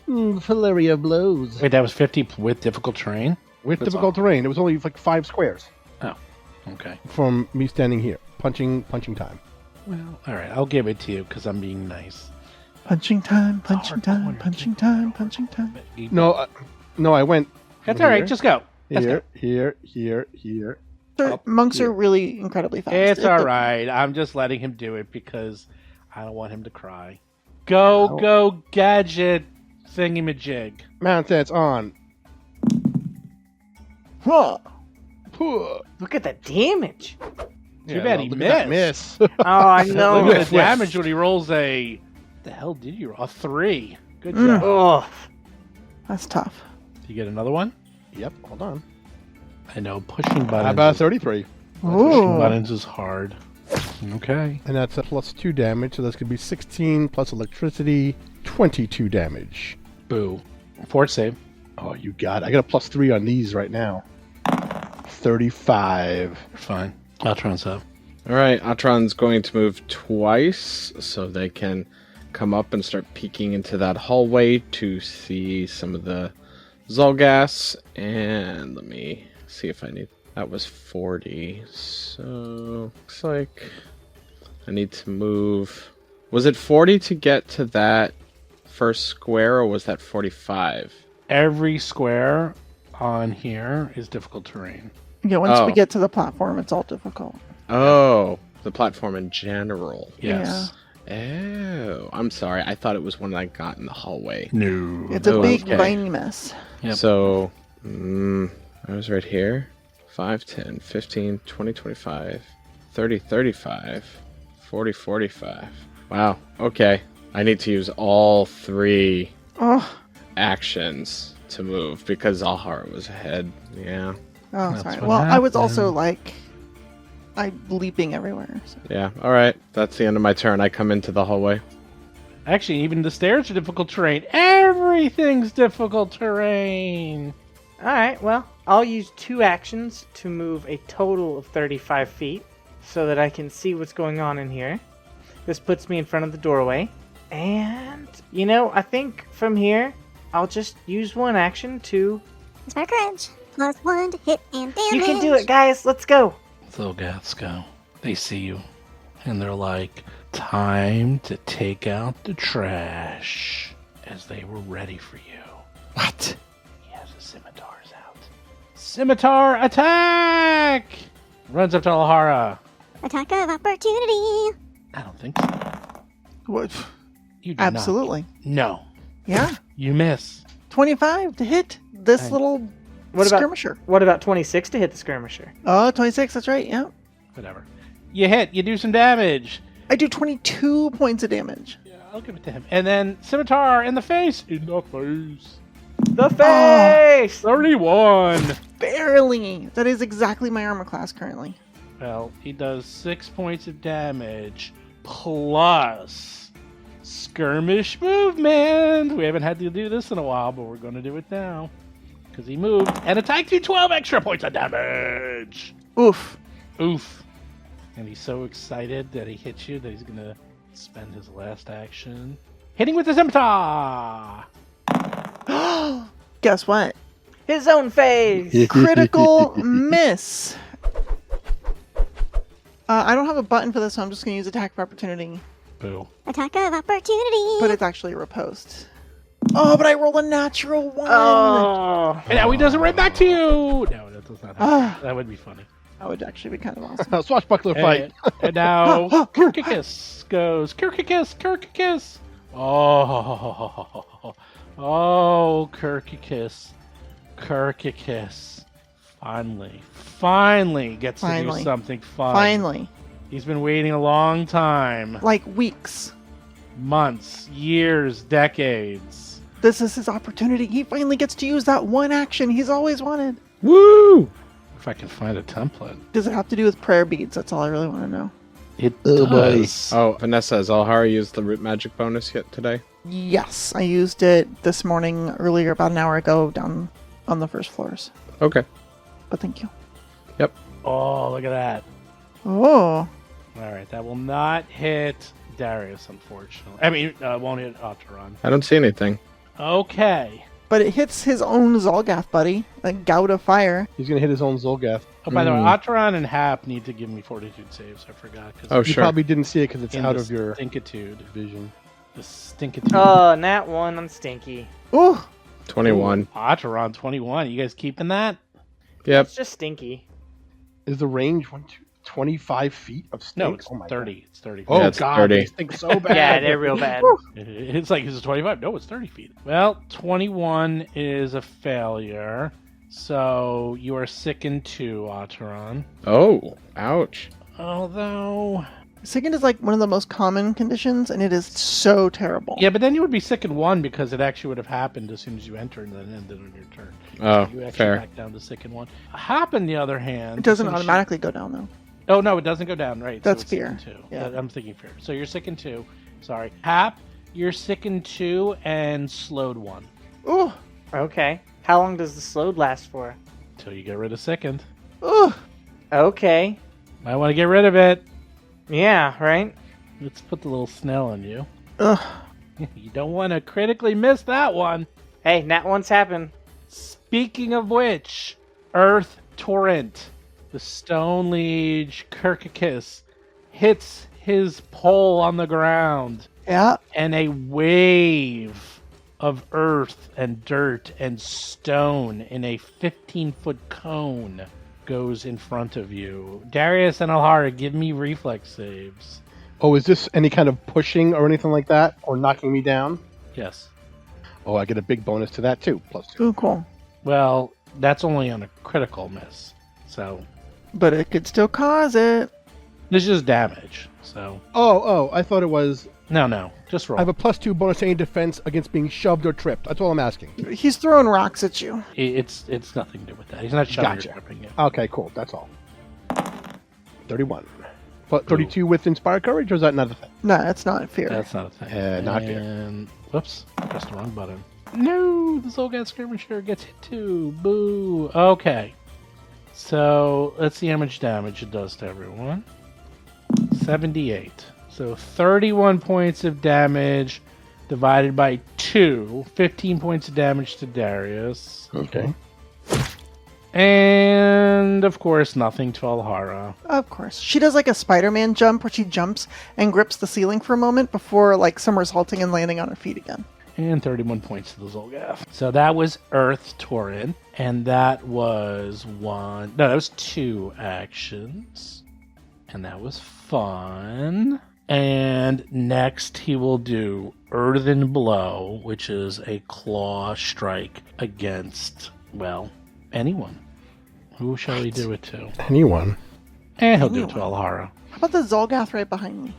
Flurry of blows. Wait, that was 50 with difficult terrain? With That's difficult terrain. It was only like 5 squares Oh, okay. from me standing here. Punching time. Well, all right, I'll give it to you because I'm being nice. Punching time, punching Hard time, corner, punching keep time, going. punching time. No, I went That's here, all right, just go. Let's go. here. Monks are really incredibly fast. It's all right. I'm just letting him do it because I don't want him to cry. Go, gadget thingamajig. Mountain stance on. Huh. Look at the damage. Too bad he look at that missed. miss. Oh, I know. Look at the damage when he rolls a... The hell did you roll? A 3. Good job. Oh, That's tough. You get another one? Yep, hold on. I know, pushing buttons. How about 33? Pushing Ooh. buttons is hard. Okay. And that's a plus 2 damage, so that's going to be 16 plus electricity, 22 damage. Boo. Fort save. Oh, you got it. I got a plus 3 on these right now. 35. You're fine. Altron's up. All right, Atron's going to move twice so they can come up and start peeking into that hallway to see some of the Zolgas. And let me see if I need... That was 40. So looks like I need to move... Was it 40 to get to that first square, or was that 45? Every square on here is difficult terrain. Yeah, once we Oh. get to the platform, it's all difficult. Oh, the platform in general. Yes. Oh, I'm sorry. I thought it was one I got in the hallway. No. It's a Oh, big okay. viney mess. Yep. So, I was right here. 5, 10, 15, 20, 25, 30, 35, 40, 45. Wow. Okay. I need to use all 3 Oh, actions to move because Alhara was ahead. Yeah. That's sorry. what Well, I was also happened. I'm leaping everywhere. So. Yeah. All right. That's the end of my turn. I come into the hallway. Actually, even the stairs are difficult terrain. Everything's difficult terrain. Alright, well, I'll use 2 actions to move a total of 35 feet so that I can see what's going on in here. This puts me in front of the doorway. And, I think from here, I'll just use 1 action to... Inspire courage. +1 to hit and damage. You can do it, guys. Let's go. Zolgaths go. They see you, and they're like, time to take out the trash, as they were ready for you. What? He has his scimitars out. Scimitar attack! Runs up to Alhara. Attack of opportunity. I don't think so. What? You do Absolutely. Not. No. Yeah. You miss. 25 to hit this little skirmisher. What about 26 to hit the skirmisher? Oh, 26, that's right, yeah. Whatever. You hit. You do some damage. I do 22 points of damage. Yeah, I'll give it to him. And then scimitar in the face. In the face. The face! 31. Barely. That is exactly my armor class currently. Well, he does 6 points of damage plus skirmish movement. We haven't had to do this in a while, but we're going to do it now. Because he moved and attacked you 12 extra points of damage. Oof. Oof. And he's so excited that he hits you that he's going to spend his last action hitting with the scimitar. Guess what? His own face! Critical miss. I don't have a button for this, so I'm just going to use attack of opportunity. Boo. Attack of opportunity. But it's actually a riposte. Oh, but I rolled a natural 1. Oh. And now he does it right back to you. No, that does not happen. That would be funny. That would actually be kind of awesome. Swashbuckler fight. And now Kirkicus goes. Kirkicus. Oh, Kirkicus. Finally gets to do something fun. Finally. He's been waiting a long time. Like weeks. Months, years, decades. This is his opportunity. He finally gets to use that 1 action he's always wanted. Woo! If I can find a template. Does it have to do with prayer beads? That's all I really want to know. It does. Oh, Vanessa, has Alhara used the root magic bonus yet today? Yes, I used it this morning, earlier, about an hour ago, down on the first floors. Okay. But thank you. Yep. Oh, look at that. Oh. All right, that will not hit Darius, unfortunately. I mean, won't hit Otteron. I don't see anything. Okay. But it hits his own Zolgath, buddy. A gout of fire. He's going to hit his own Zolgath. Oh, by the way, Otteron and Hap need to give me fortitude saves. I forgot. Oh, You sure. probably didn't see it because it's in out the of your stinkitude. vision. The stinkitude. Oh, nat 1 on Stinky. Ooh. 21. Otteron 21. You guys keeping that? Yep. It's just Stinky. Is the range 25 feet of stink? No, it's Oh my 30. God. It's 30. Oh, Yeah, it's God. 30. They stink so bad. Yeah, they're real bad. It's like, is it 25? No, it's 30 feet. Well, 21 is a failure. So you are sickened 2, Otteron. Oh, ouch. Although... Sickened is like one of the most common conditions, and it is so terrible. Yeah, but then you would be sickened 1 because it actually would have happened as soon as you entered and then ended on your turn. Oh, You actually fair. back down to sickened 1. Hap, on the other hand... It doesn't since automatically go down, though. Oh, no, it doesn't go down, right. That's so it's fear. sickened 2. Yeah. I'm thinking fear. So you're sickened 2. Sorry. Hap, you're sickened 2 and slowed 1. Ooh. Okay. How long does the slowed last for? Until you get rid of sickened. Ooh. Okay. Might want to get rid of it. Yeah, right? Let's put the little snail on you. Ugh. You don't want to critically miss that one. Hey, nat 1's happen. Speaking of which, Earth Torrent, the Stone Liege Kirkicus, hits his pole on the ground, Yeah. and a wave of earth and dirt and stone in a 15-foot cone goes in front of you. Darius and Alhara, give me reflex saves. Oh, is this any kind of pushing or anything like that? Or knocking me down? Yes. Oh, I get a big bonus to that too. +2. Ooh, cool. Well, that's only on a critical miss. So, But it could still cause it. this is just damage. So, Oh, I thought it was... no. Just roll. I have a +2 bonus to any defense against being shoved or tripped. That's all I'm asking. He's throwing rocks at you. It's nothing to do with that. He's not shoving Gotcha. or tripping you. Okay, cool. That's all. 31. But 32 with Inspire Courage, or is that not a thing? No, it's not fear. That's not a thing. Not fair. And whoops, pressed the wrong button. No, the Zolgath Skirmisher gets hit too. Boo. Okay. So let's see how much damage it does to everyone. 78. So 31 points of damage divided by 2. 15 points of damage to Darius. Okay. And, of course, nothing to Alhara. Of course. She does like a Spider-Man jump where she jumps and grips the ceiling for a moment before like somersaulting and landing on her feet again. And 31 points to the Zolgath. So that was Earth Tauren. And that was that was 2 actions. And that was fun. And next he will do Earthen Blow, which is a claw strike against, well, anyone. Who shall we do it to? Anyone. And he'll do it to Alhara. How about the Zolgath right behind me?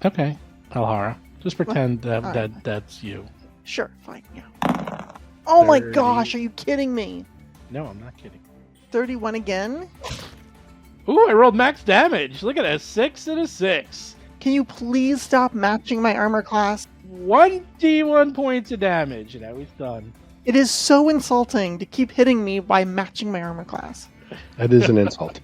Okay, Alhara. Just pretend that's you. Sure, fine, yeah. Oh my 30. gosh, are you kidding me? No, I'm not kidding. 31 again? Ooh, I rolled max damage. Look at a 6 and a 6. Can you please stop matching my armor class? 1d1 points of damage. Now he's done. It is so insulting to keep hitting me by matching my armor class. That is an insult.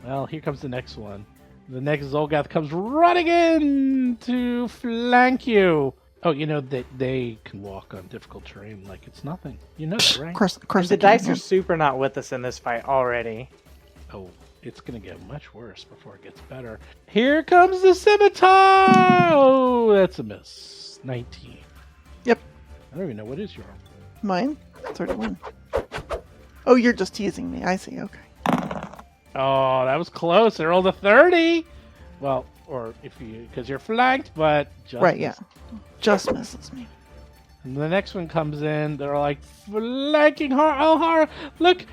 Well, here comes the next one. The next Zolgath comes running in to flank you. Oh, you know, they can walk on difficult terrain like it's nothing. You know that, right? Of course The they can. dice are super not with us in this fight already. Oh, it's going to get much worse before it gets better. Here comes the scimitar! Oh, that's a miss. 19. Yep. I don't even know what is your arm. Mine? 31. Oh, you're just teasing me. I see, okay. Oh, that was close. I rolled a 30. Well, or because you're flanked, but just Right, yeah. Just misses me. And the next one comes in. They're like flanking Alhara. Look,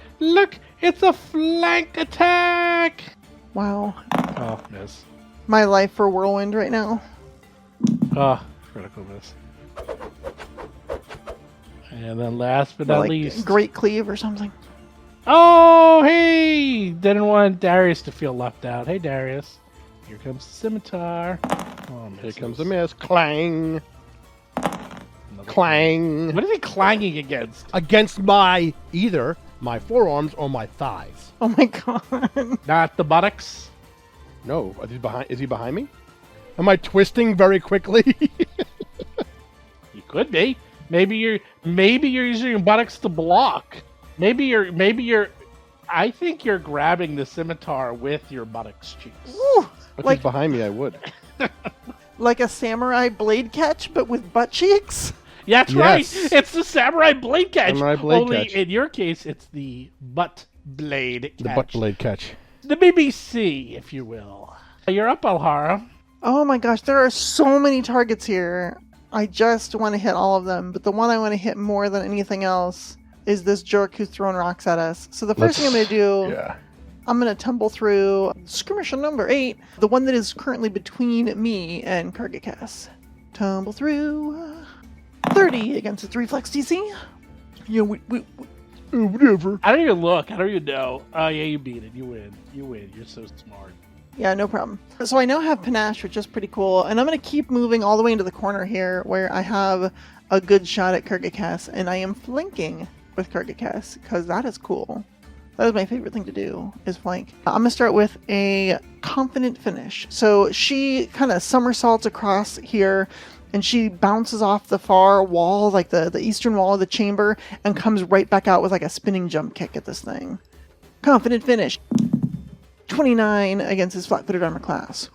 it's a flank attack. Wow. Oh, miss. My life for Whirlwind right now. Oh, critical miss. And then last but not Like least. Great Cleave or something. Oh, hey! Didn't want Darius to feel left out. Hey, Darius. Here comes the scimitar. Oh, Here comes a miss. Clang. Another Clang. What is he clanging against? Against either my forearms or my thighs. Oh my god. Not the buttocks. No, is he behind me? Am I twisting very quickly? You could be. Maybe you're using your buttocks to block. Maybe you're. I think you're grabbing the scimitar with your buttocks cheeks. Woo! If Like, he's behind me, I would. like a samurai blade catch, but with butt cheeks? Yeah, that's Yes. right. It's the samurai blade catch. Samurai blade Only catch. in your case, it's the butt blade catch. The butt blade catch. The BBC, if you will. You're up, Alhara. Oh my gosh, there are so many targets here. I just want to hit all of them, but the one I want to hit more than anything else is this jerk who's throwing rocks at us. So the first thing I'm going to do, Yeah. I'm going to tumble through skirmisher number 8, the one that is currently between me and Kargakas. Tumble through. 30 against its reflex DC. Yeah, Whatever. I don't even look. I don't even know. Oh, yeah, you beat it. You win. You're so smart. Yeah, no problem. So I now have Panache, which is pretty cool, and I'm going to keep moving all the way into the corner here where I have a good shot at Kurgakas, and I am flanking with Kurgakas, because that is cool. That is my favorite thing to do, is flank. I'm going to start with a confident finish. So she kind of somersaults across here, and she bounces off the far wall, like the eastern wall of the chamber, and comes right back out with like a spinning jump kick at this thing. Confident finish. 29 against his flat-footed armor class.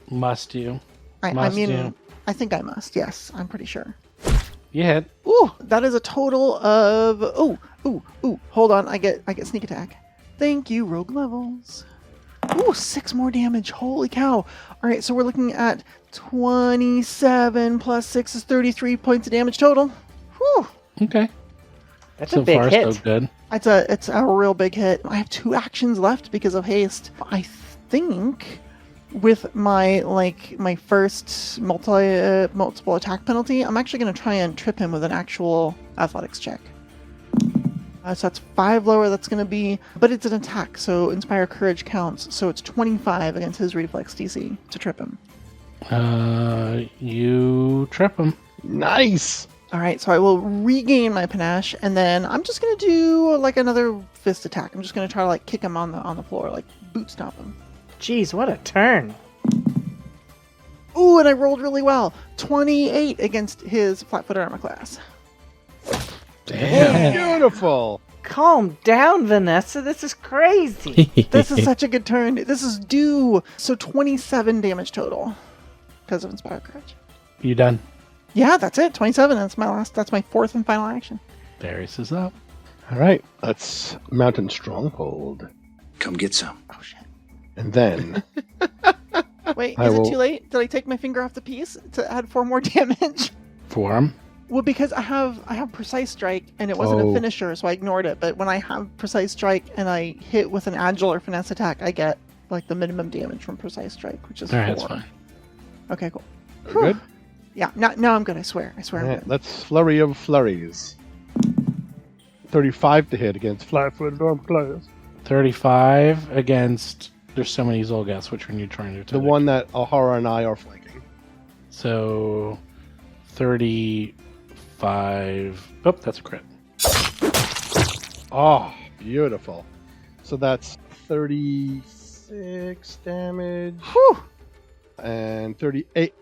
Must you? I mean, I think I must. Yes, I'm pretty sure. You hit. Ooh, that is a total of ooh. Hold on, I get sneak attack. Thank you, rogue levels. Ooh, 6 more damage. Holy cow! All right, so we're looking at 27 plus 6 is 33 points of damage total. Whew. Okay. That's So a big far, hit. so good. It's a real big hit. I have 2 actions left because of haste. I think with my first multiple attack penalty, I'm actually going to try and trip him with an actual athletics check. So that's 5 lower. That's going to be, but it's an attack, so Inspire Courage counts. So it's 25 against his reflex DC to trip him. You trip him. Nice. All right, so I will regain my panache, and then I'm just gonna do like another fist attack. I'm just gonna try to like kick him on the floor, like boot stomp him. Jeez, what a turn. Ooh, and I rolled really well. 28 against his flat-footed armor class. Damn. Beautiful. Calm down, Vanessa. This is crazy. This is such a good turn. This is due. So 27 damage total because of Inspire Courage. You done? Yeah, that's it. 27. That's my fourth and final action. Darius is up. All right, let's Mountain Stronghold. Come get some. Oh shit. And then Wait, I is will- it too late? Did I take my finger off the piece to add 4 more damage? Form. Well, because I have Precise Strike, and it wasn't a Oh. finisher, so I ignored it. But when I have Precise Strike and I hit with an Agile or Finesse attack, I get like the minimum damage from Precise Strike, which is All 4. right, that's fine. Okay, cool. we're good. Yeah, now I'm good. I swear. All I'm right, good. let's Flurry of Flurries. 35 to hit against flat-footed armor class. 35 against. There's so many Zolgaths. Which one are you trying to attack? The one that Ahara and I are flanking. So 35. Oh, that's a crit. Oh, beautiful. So that's 36 damage. Whew. And 38.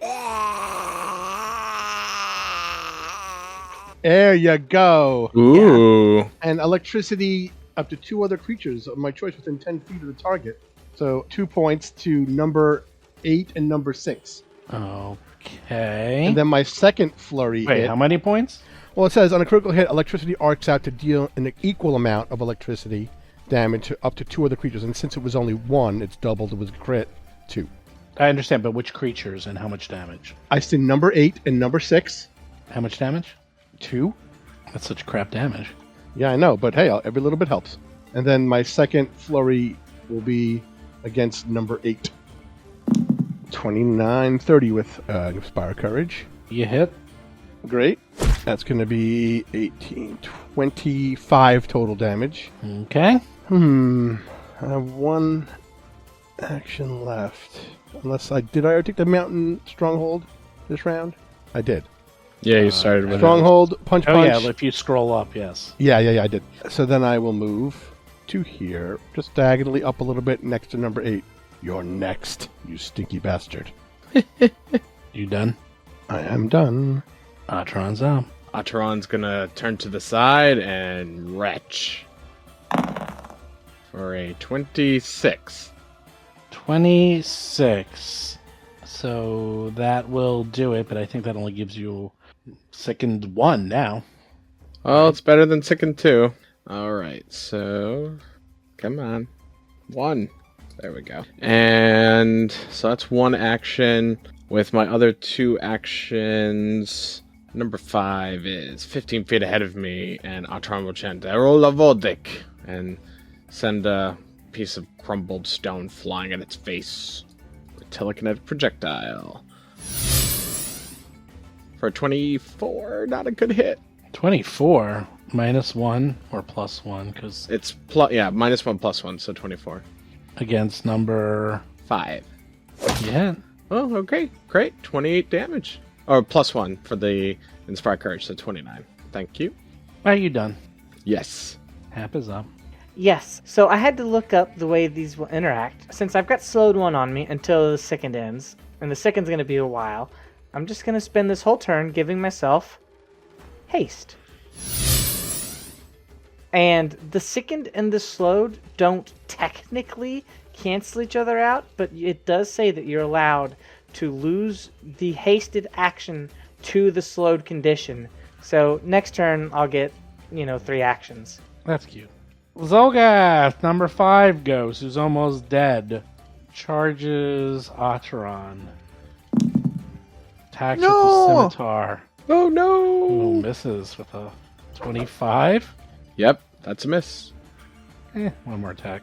There you go. Ooh. And electricity up to 2 other creatures of my choice within 10 feet of the target. So 2 points to number 8 and number 6. Okay. And then my second flurry Wait, hit. how many points? Well, it says on a critical hit, electricity arcs out to deal an equal amount of electricity damage to up to 2 other creatures. And since it was only 1, it's doubled. It was a crit 2. I understand, but which creatures and how much damage? I see number 8 and number 6. How much damage? 2. That's such crap damage. Yeah, I know, but hey, every little bit helps. And then my second flurry will be against number 8. 29, 30 with Inspire Courage. You hit. Great. That's going to be 18, 25 total damage. Okay. I have 1 action left. Unless did I already take the Mountain Stronghold this round? I did. Yeah, you started with Stronghold, punch, Oh punch. yeah, if you scroll up, yes. Yeah, I did. So then I will move to here, just diagonally up a little bit next to number 8. You're next, you stinky bastard. You done? I am done. Atron's up. Ataran's gonna turn to the side and retch for a 26. 26. So that will do it, but I think that only gives you sickened 1 now. Well, it's better than Sicken 2. Alright, so come on. 1. There we go. And so that's 1 action. With my other 2 actions, number 5 is 15 feet ahead of me, and Atron will chant Erola Vodik and send a piece of crumbled stone flying at its face. A telekinetic projectile. For a 24, not a good hit. 24 minus 1 or plus 1 because It's minus 1 plus 1, so 24. against number 5. you hit. Oh, okay, great. 28 damage. Or plus 1 for the Inspire Courage, so 29. Thank you. Are you done? Yes. Hap is up. Yes, so I had to look up the way these will interact. Since I've got slowed 1 on me until the second ends, and the second's going to be a while, I'm just going to spend this whole turn giving myself haste. And the sickened and the slowed don't technically cancel each other out, but it does say that you're allowed to lose the hasted action to the slowed condition. So next turn I'll get, 3 actions. That's cute. Zolgath, number 5 goes, who's almost dead. Charges Atron. Attacks with the No! scimitar. Oh no! Ooh, misses with a 25. Yep, that's a miss. One more attack.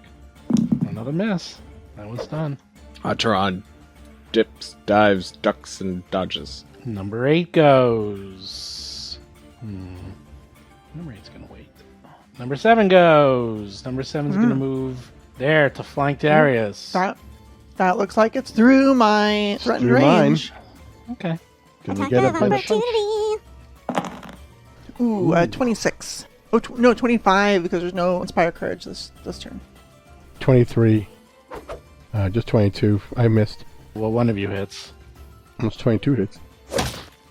Another miss. That one's done. Ataran dips, dives, ducks, and dodges. Number 8 goes. Number 8's gonna wait. Number 7 goes. Number 7's gonna move there to flank Darius. That looks like it's through my threatened Through mine. range. Okay. Can we Attack get of a punch? opportunity. Ooh, 26. Oh, no, 25 because there's no Inspire Courage this turn. 23. Just 22. I missed. Well, one of you hits. Almost 22 hits.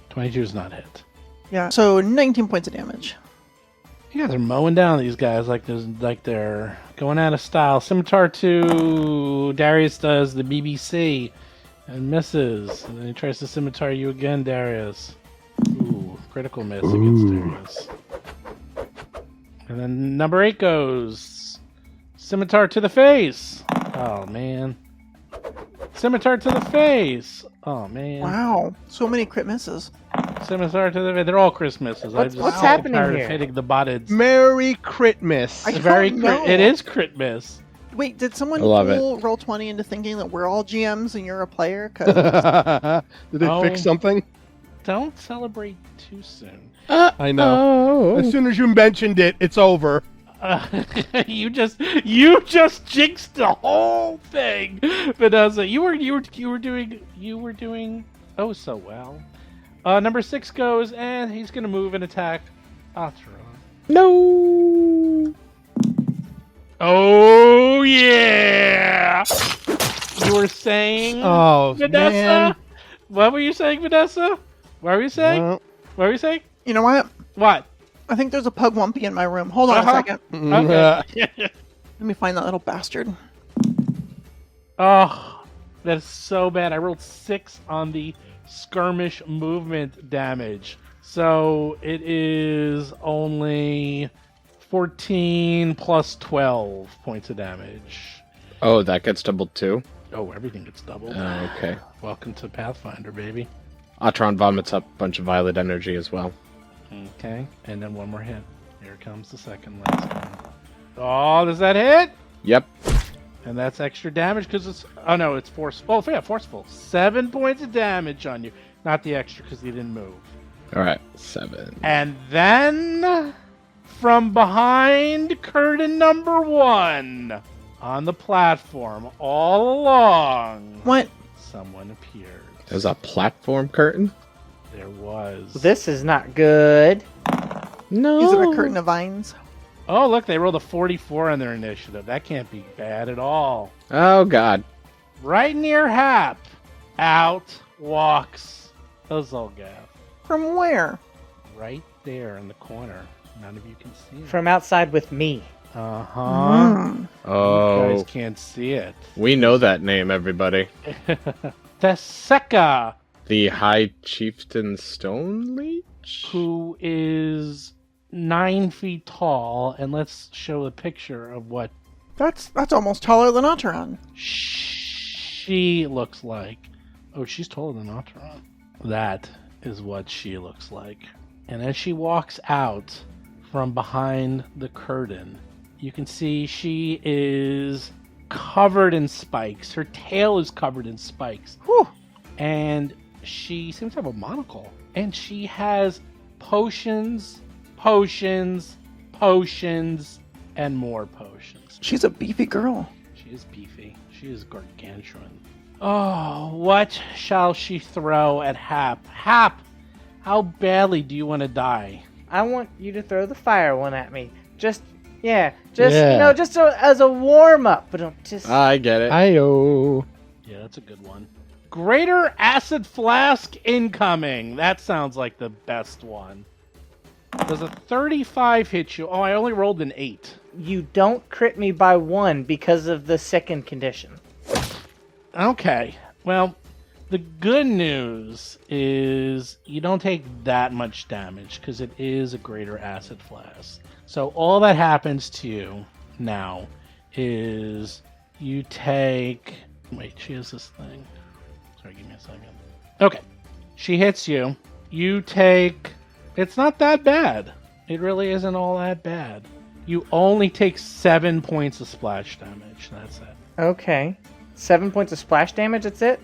22 is not hit. Yeah, so 19 points of damage. You guys are mowing down these guys like they're going out of style. Scimitar 2, Darius does the BBC and misses. And then he tries to scimitar you again, Darius. Ooh, critical miss against Darius. And then number 8 goes. Scimitar to the face. Oh, man. Scimitar to the face. Oh, man. Wow, so many crit misses. Scimitar to the face. They're all crit misses. What's I'm just happening tired here? of hitting the botted. Merry crit miss. I It's very don't crit. know. It is crit miss. Wait, did someone I love it. fool Roll20 into thinking that we're all GMs and you're a player? 'Cause Did they Oh. fix something? Don't celebrate too soon. I know. Oh. As soon as you mentioned it, it's over. You just jinxed the whole thing, Vanessa. You were doing oh so well. Number 6 goes, and he's gonna move and attack Atron. No. Oh yeah! You were saying, Oh, Vanessa? man. What were you saying, Vanessa? What were you saying? Well, What were you saying? you know what? What? I think there's a Pugwumpy in my room. Hold on a second. Okay. Let me find that little bastard. Oh, that is so bad. I rolled 6 on the skirmish movement damage. So it is only 14 plus 12 points of damage. Oh, that gets doubled too. Oh, everything gets doubled. Oh, okay. Welcome to Pathfinder, baby. Atron vomits up a bunch of violet energy as well. Okay, and then one more hit. Here comes the second last one. Oh, does that hit? Yep. And that's extra damage because it's... Oh, no, it's forceful. Oh, yeah, forceful. 7 points of damage on you. Not the extra because he didn't move. All right, 7. And then, from behind curtain number 1, on the platform, all along, What? someone appeared. There's a platform curtain? There was. This is not good. No. Is it a curtain of vines? Oh, look, they rolled a 44 on their initiative. That can't be bad at all. Oh, God. Right near Hap, out walks Ozolgath. From where? Right there in the corner. None of you can see it. From outside with me. Uh-huh. Mm. You Oh, guys can't see it. we know that name, everybody. Teseka, The High Chieftain Stone Leech? who is 9 feet tall, and let's show a picture of what That's almost taller than Otteron. she looks like. Oh, she's taller than Atron. That is what she looks like. And as she walks out from behind the curtain, you can see she is covered in spikes. Her tail is covered in spikes. Whew. And she seems to have a monocle. And she has potions, potions, potions, and more potions. She's a beefy girl. She is beefy. She is gargantuan. Oh, what shall she throw at Hap? Hap, how badly do you want to die? I want you to throw the fire one at me. Just Yeah. just as a warm up, but don't just. I get it. Ayo. Yeah, that's a good one. Greater Acid Flask incoming. That sounds like the best one. Does a 35 hit you? Oh, I only rolled an 8. You don't crit me by 1 because of the second condition. Okay. Well, the good news is you don't take that much damage because it is a greater acid flask. So all that happens to you now is you take... Wait, she has this thing. Sorry, give me a second. Okay. She hits you. You take... It's not that bad. It really isn't all that bad. You only take 7 points of splash damage. That's it. Okay. 7 points of splash damage, that's it?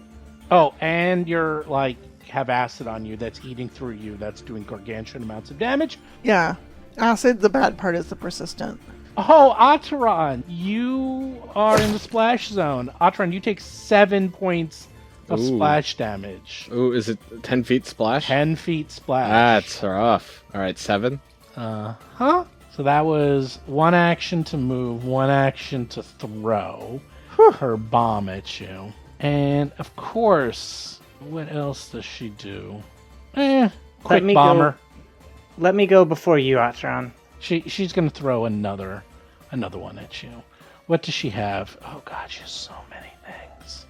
Oh, and you're like have acid on you that's eating through you. That's doing gargantuan amounts of damage. Yeah. Acid, the bad part is the persistent. Oh, Atron, you are in the splash zone. Atron, you take 7 points of Ooh. splash damage. Ooh, is it 10 feet splash? 10 feet splash. That's rough. All right, 7. So that was one action to move, one action to throw her bomb at you. And of course, what else does she do? Quick bomber. Let me go before you, Atron. She's gonna throw another one at you. What does she have? Oh god, she has so many things.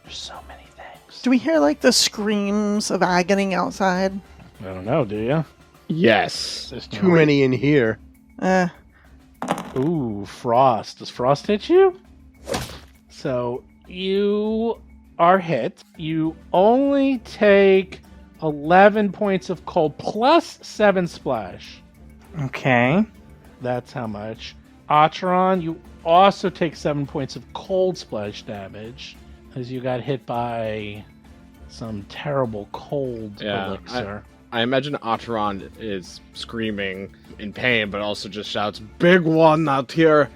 There's so many things. Do we hear like the screams of agony outside? I don't know, do you? Yes. There's too many in here. Ooh, frost. Does frost hit you? So you are hit. You only take 11 points of cold plus 7 splash. Okay. That's how much. Atron, you also take 7 points of cold splash damage as you got hit by some terrible cold elixir. I imagine Atron is screaming in pain, but also just shouts, "Big one out here!"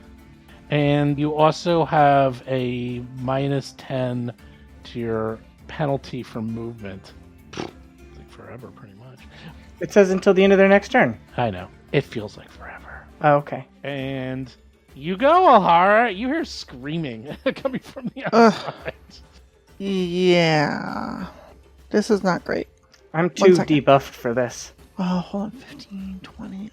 And you also have a minus 10 to your penalty for movement. It's like forever, pretty much. It says until the end of their next turn. I know. It feels like forever. Oh, okay. And you go, Alhara. You hear screaming coming from the outside. Yeah. This is not great. I'm too debuffed for this. Oh, hold on. 15, 20.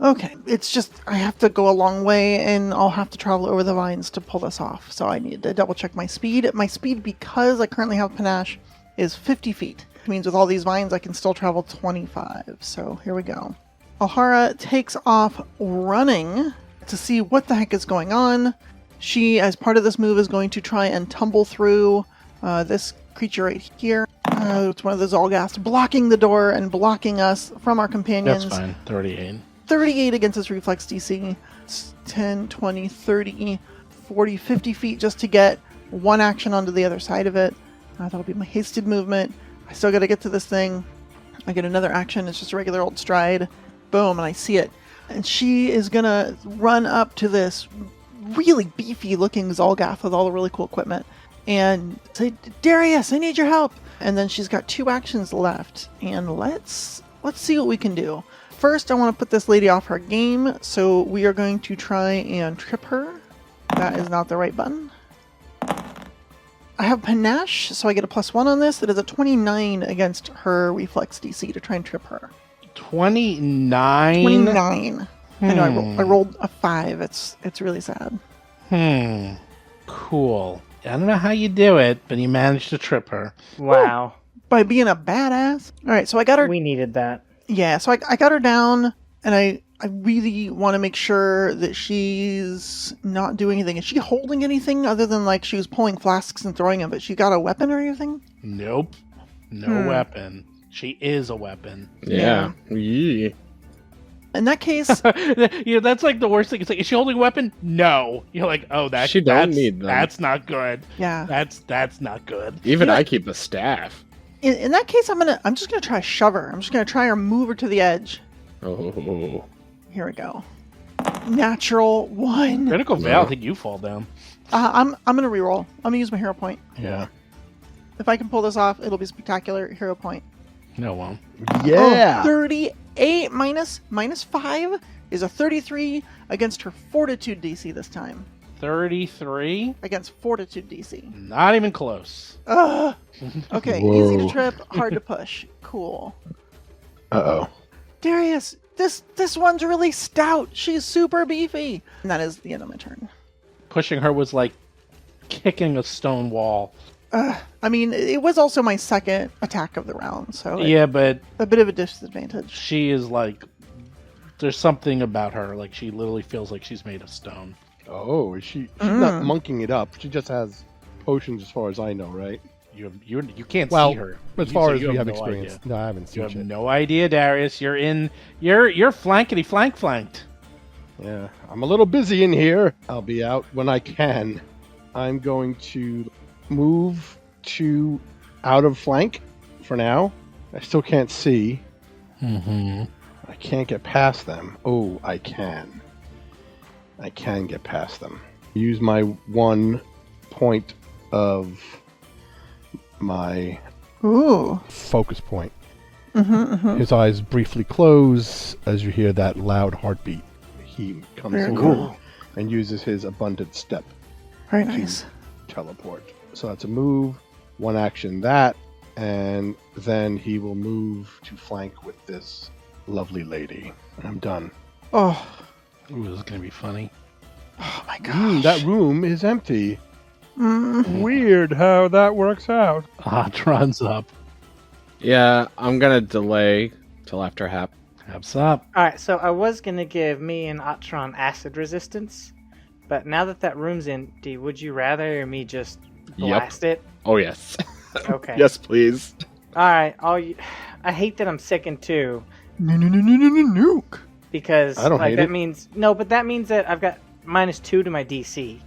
Okay. It's just, I have to go a long way, and I'll have to travel over the vines to pull this off. So I need to double check my speed. My speed, because I currently have panache, is 50 feet. It means with all these vines, I can still travel 25. So here we go. Alhara takes off running to see what the heck is going on. She, as part of this move, is going to try and tumble through this creature right here. It's one of the Zolgaths blocking the door and blocking us from our companions. That's fine. 38. 38 against his reflex DC. It's 10, 20, 30, 40, 50 feet just to get one action onto the other side of it. That'll be my hasted movement. I still got to get to this thing. I get another action. It's just a regular old stride. Boom, and I see it. And she is going to run up to this really beefy looking Zolgath with all the really cool equipment and say, "Darius, I need your help." And then she's got 2 actions left. And let's see what we can do. First, I want to put this lady off her game, so we are going to try and trip her. That is not the right button. I have panache, so I get a +1 on this. That is a 29 against her reflex DC to try and trip her. 29? 29. I know, I rolled a 5. It's really sad. Cool. I don't know how you do it, but you managed to trip her. Wow. By being a badass. All right, so I got her. We needed that. Yeah, so I got her down, and I really want to make sure that she's not doing anything. Is she holding anything other than like she was pulling flasks and throwing them, but she got a weapon or anything? Nope. No weapon. She is a weapon. Yeah. Yeah. In that case, that's like the worst thing. It's like, is she holding a weapon? No. You're like, oh, She don't need them. That's not good. Yeah. That's not good. Even I keep a staff. In that case, I'm just gonna try shove her. I'm just gonna try her move her to the edge. Oh. Here we go. Natural 1. Critical fail. I think you fall down. I'm gonna reroll. I'm gonna use my hero point. Yeah. If I can pull this off, it'll be spectacular. Hero point. No, it won't. Yeah. Oh, 38 minus 5 is a 33 against her fortitude DC this time. 33? Against fortitude DC. Not even close. Ugh. Okay, Whoa. easy to trip, hard to push. Cool. Uh-oh. Darius, this one's really stout. She's super beefy. And that is the end of my turn. Pushing her was like kicking a stone wall. I mean, it was also my second attack of the round, so Yeah, but a bit of a disadvantage. she is like, there's something about her. Like, she literally feels like she's made of stone. Oh, she's not monking it up. She just has potions as far as I know, right? You can't Well, see her. as far So as you we have no experience. idea. No, I haven't You seen have shit. no idea, Darius. You're flankety flanked. Yeah, I'm a little busy in here. I'll be out when I can. I'm going to move to out of flank for now. I still can't see. Mm-hmm. I can't get past them. Oh, I can. I can get past them. Use my 1 point of my Ooh. focus point. His eyes briefly close as you hear that loud heartbeat. He comes Very over cool. and uses his abundant step Very to nice. teleport. So that's a move, one action that, and then he will move to flank with this lovely lady. And I'm done. Oh, Ooh, this is going to be funny. oh my gosh. That room is empty. Mm. Weird how that works out. Atron's up. Yeah, I'm gonna delay till after Hap. Haps up. All right, so I was gonna give me and Atron acid resistance, but now that room's empty, would you rather me just blast it? Oh yes. Okay. Yes, please. All right. I hate that I'm sickened too, Nuke. I because don't like hate that it. means no, but that means that I've got -2 to my DC.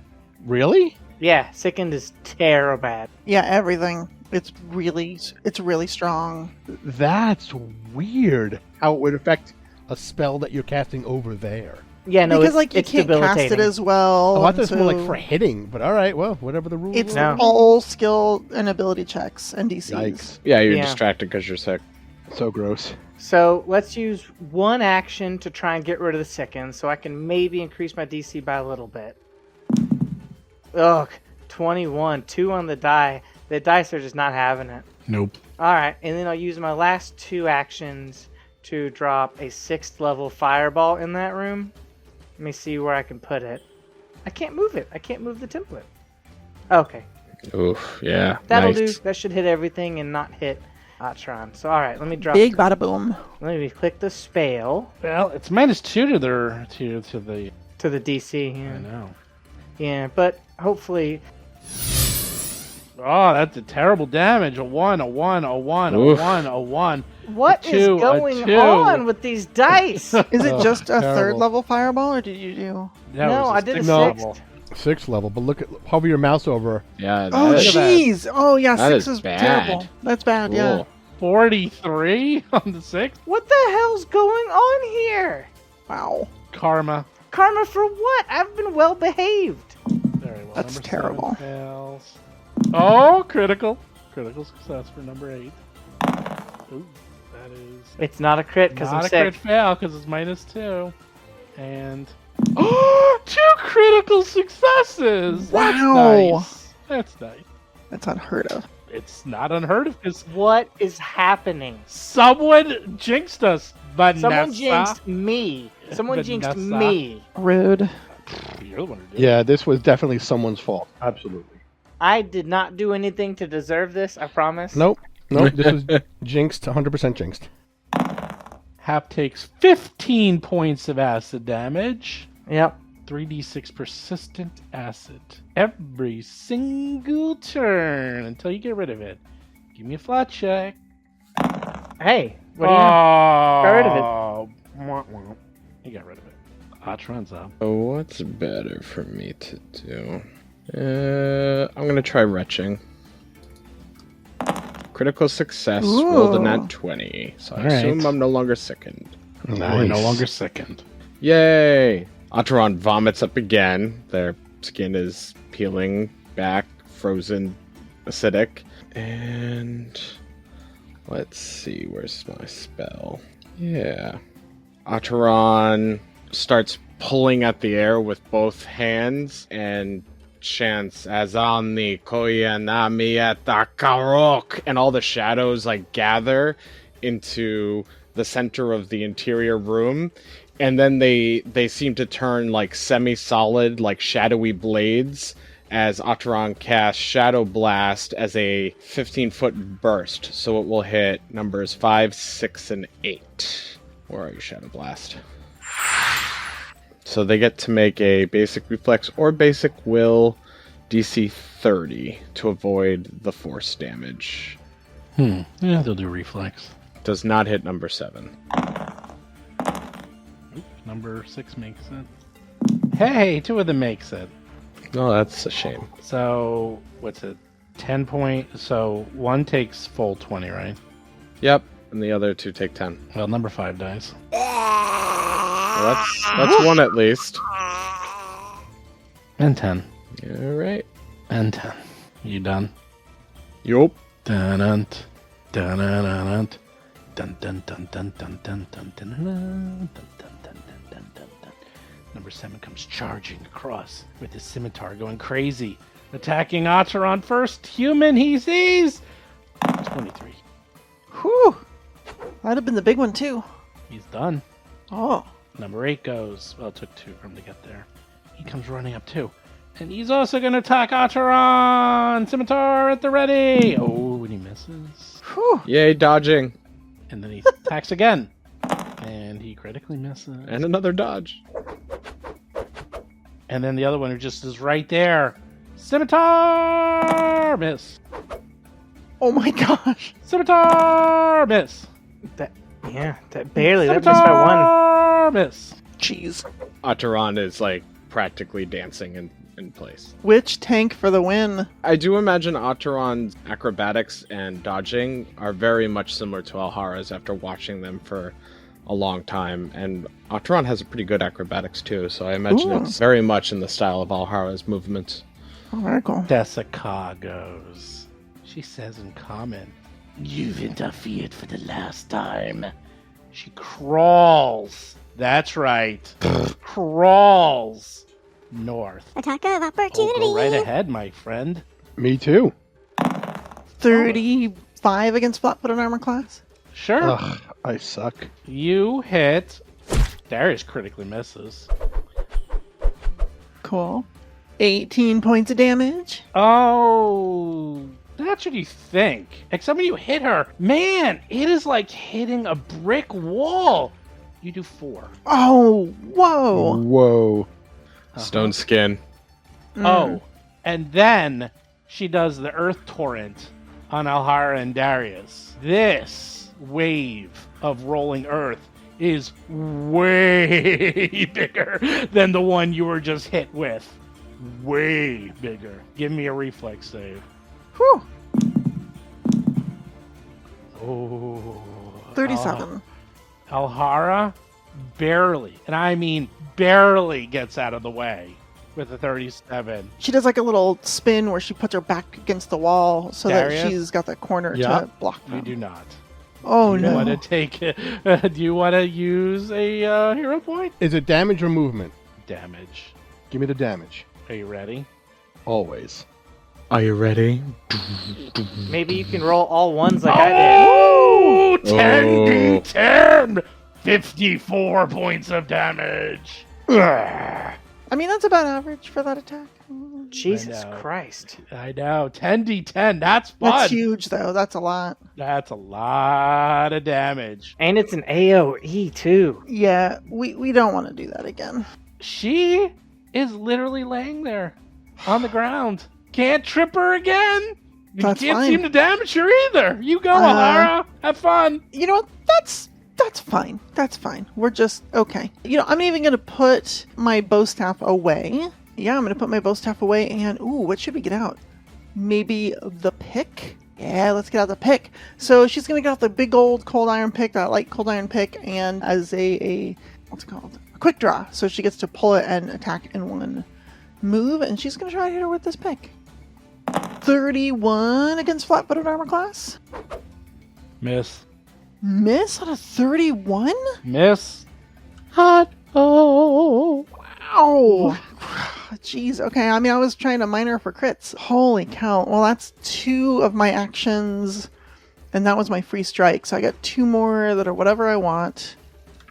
Really? Yeah, sickened is terrible bad. Yeah, everything. It's really strong. That's weird. How it would affect a spell that you're casting over there. Yeah, no, because it's, like you it's can't cast debilitating. it as well. Oh, I and thought it's more like so for hitting, but all right, well, whatever the rules It's are. No. all skill and ability checks and DCs. Yikes. Yeah, you're Yeah. distracted because you're sick. So gross. So let's use one action to try and get rid of the sicken, so I can maybe increase my DC by a little bit. Ugh, 21, 2 on the die. The dice are just not having it. Nope. All right, and then I'll use my last 2 actions to drop a 6th level fireball in that room. Let me see where I can put it. I can't move it. I can't move the template. Okay, Oof, yeah. that'll nice. do. That should hit everything and not hit Atron. So all right, let me drop. Big bada boom. Let me click the spell Well, it's -2 to their to the. to the DC. I Yeah, know. yeah, but hopefully. Oh, that's a terrible damage. A 1, a 1, a 1, a Oof. 1, a 1. What A is 2, a going 2. on with these dice? Is it just a third terrible. level fireball, or did you do? That No, was I did a 6th No. level. 6th level, but look at hover your mouse over. Yeah. Oh, that is- at that. jeez. Oh, yeah, That 6 is is bad. terrible. That's bad. Yeah. Cool. 43 on the 6th. What the hell's going on here? Wow. Karma. Karma for what? I've been well behaved. Very well. That's Number terrible. 7 fails. Oh, critical. Critical success for number 8. Ooh, that is It's not a crit because not I'm a crit sick. fail because it's -2. And 2 critical successes. Wow. That's nice. That's nice. That's unheard of. It's not unheard of because What is happening? someone jinxed us, Vanessa. Someone jinxed me. Someone jinxed Vanessa. me. Rude. You're the one who did it. Yeah, this was definitely someone's fault. Absolutely. I did not do anything to deserve this, I promise. Nope. This was jinxed, 100% jinxed. Hap takes 15 points of acid damage. Yep. 3d6 persistent acid every single turn until you get rid of it. Give me a flat check. Hey, what do you know? Got rid of it. You got rid of it. Atron's up. Oh, what's better for me to do? I'm gonna try retching. Critical success. Rolled a nat 20. So I All right. assume I'm no longer sickened. We're no longer sickened. Yay! Atron vomits up again. Their skin is peeling back, frozen, acidic. And let's see, where's my spell? Yeah. Atron starts pulling at the air with both hands and chants Azani Koyanami Atakarok, and all the shadows like gather into the center of the interior room, and then they seem to turn like semi-solid, like shadowy blades as Atron casts Shadow Blast as a 15-foot burst, so it will hit numbers 5, 6, and 8. Where are you, Shadow Blast? So they get to make a basic reflex or basic will DC 30 to avoid the force damage. Yeah, they'll do reflex. Does not hit number 7. Oop, number 6 makes it. Hey, 2 of them makes it. Oh, that's a shame. So, what's it? 10 point. So, 1 takes full 20, right? Yep, and the other 2 take 10. Well, number 5 dies. Well, that's 1 at least. And 10. All right. And 10. You done? Yup. Dun-dun, dun-dun-dun-dun, Dun dun dun dun dun dun dun dun dun dun dun dun dun dun dun. Number 7 comes charging across with his scimitar going crazy. Attacking Otteron first human he sees! 23. Whew. That'd have been the big one, too. He's done. Oh. Number 8 goes. Well, it took 2 for him to get there. He comes running up too. And he's also going to attack Otteron! Scimitar at the ready! Oh, and he misses. Whew. Yay, dodging. And then he attacks again. And he critically misses. And another dodge. And then the other one who just is right there. Scimitar! Miss. Oh my gosh. Scimitar! Miss. That barely. That missed by one. Scimitar! Miss. Jeez. Otteron is like practically dancing in place. Witch tank for the win. I do imagine Otteron's acrobatics and dodging are very much similar to Alhara's after watching them for a long time. And Otteron has a pretty good acrobatics too, so I imagine Ooh. it's very much in the style of Alhara's movements. Oh, very cool. Desica goes. She says in comment, "You've interfered for the last time." She crawls. That's right. Crawls north. Attack of Oh, opportunity. go right ahead, my friend. Me too. 35 against flat-footed armor class. Sure. Ugh, I suck. You hit. Darius critically misses. Cool. 18 points of damage. Oh, that's what you think. Except when you hit her, man, it is like hitting a brick wall. You do 4. Oh, whoa. Whoa. Stone skin. Oh, and then she does the Earth Torrent on Alhara and Darius. This wave of rolling Earth is way bigger than the one you were just hit with. Way bigger. Give me a reflex save. Whew. Oh. 37. Alhara barely, and I mean barely, gets out of the way with a 37. She does like a little spin where she puts her back against the wall so Darius? that she's got the corner Yeah. to block You them. do not. Oh, Do you no. want to take? Do you want to use a hero point? Is it damage or movement? Damage. Give me the damage. Are you ready? Always. Are you ready? Maybe you can roll all ones like I did. Oh, 10d10! 54 points of damage. I mean, that's about average for that attack. Jesus know. Christ. I know. 10d10. That's fun. That's huge, though. That's a lot. That's a lot of damage. And it's an AoE too. Yeah, we don't want to do that again. She is literally laying there on the ground. Can't trip her again. You That's can't fine. seem to damage her either. You go, Uh, Alhara. Have fun. You know what? That's fine. That's fine. We're just okay. You know, I'm even gonna put my bow staff away. Yeah, I'm gonna put my bow staff away. And ooh, what should we get out? Maybe the pick. Yeah, let's get out the pick. So she's gonna get out the big old cold iron pick, that light cold iron pick, and as a what's it called? A quick draw. So she gets to pull it and attack in one move, and she's gonna try to hit her with this pick. 31 against flat-footed armor class. Miss. Miss on a 31? Miss. Hot. Oh. Ow. Jeez. Okay. I mean, I was trying to mine her for crits. Holy cow. Well, that's 2 of my actions, and that was my free strike. So I got 2 more that are whatever I want.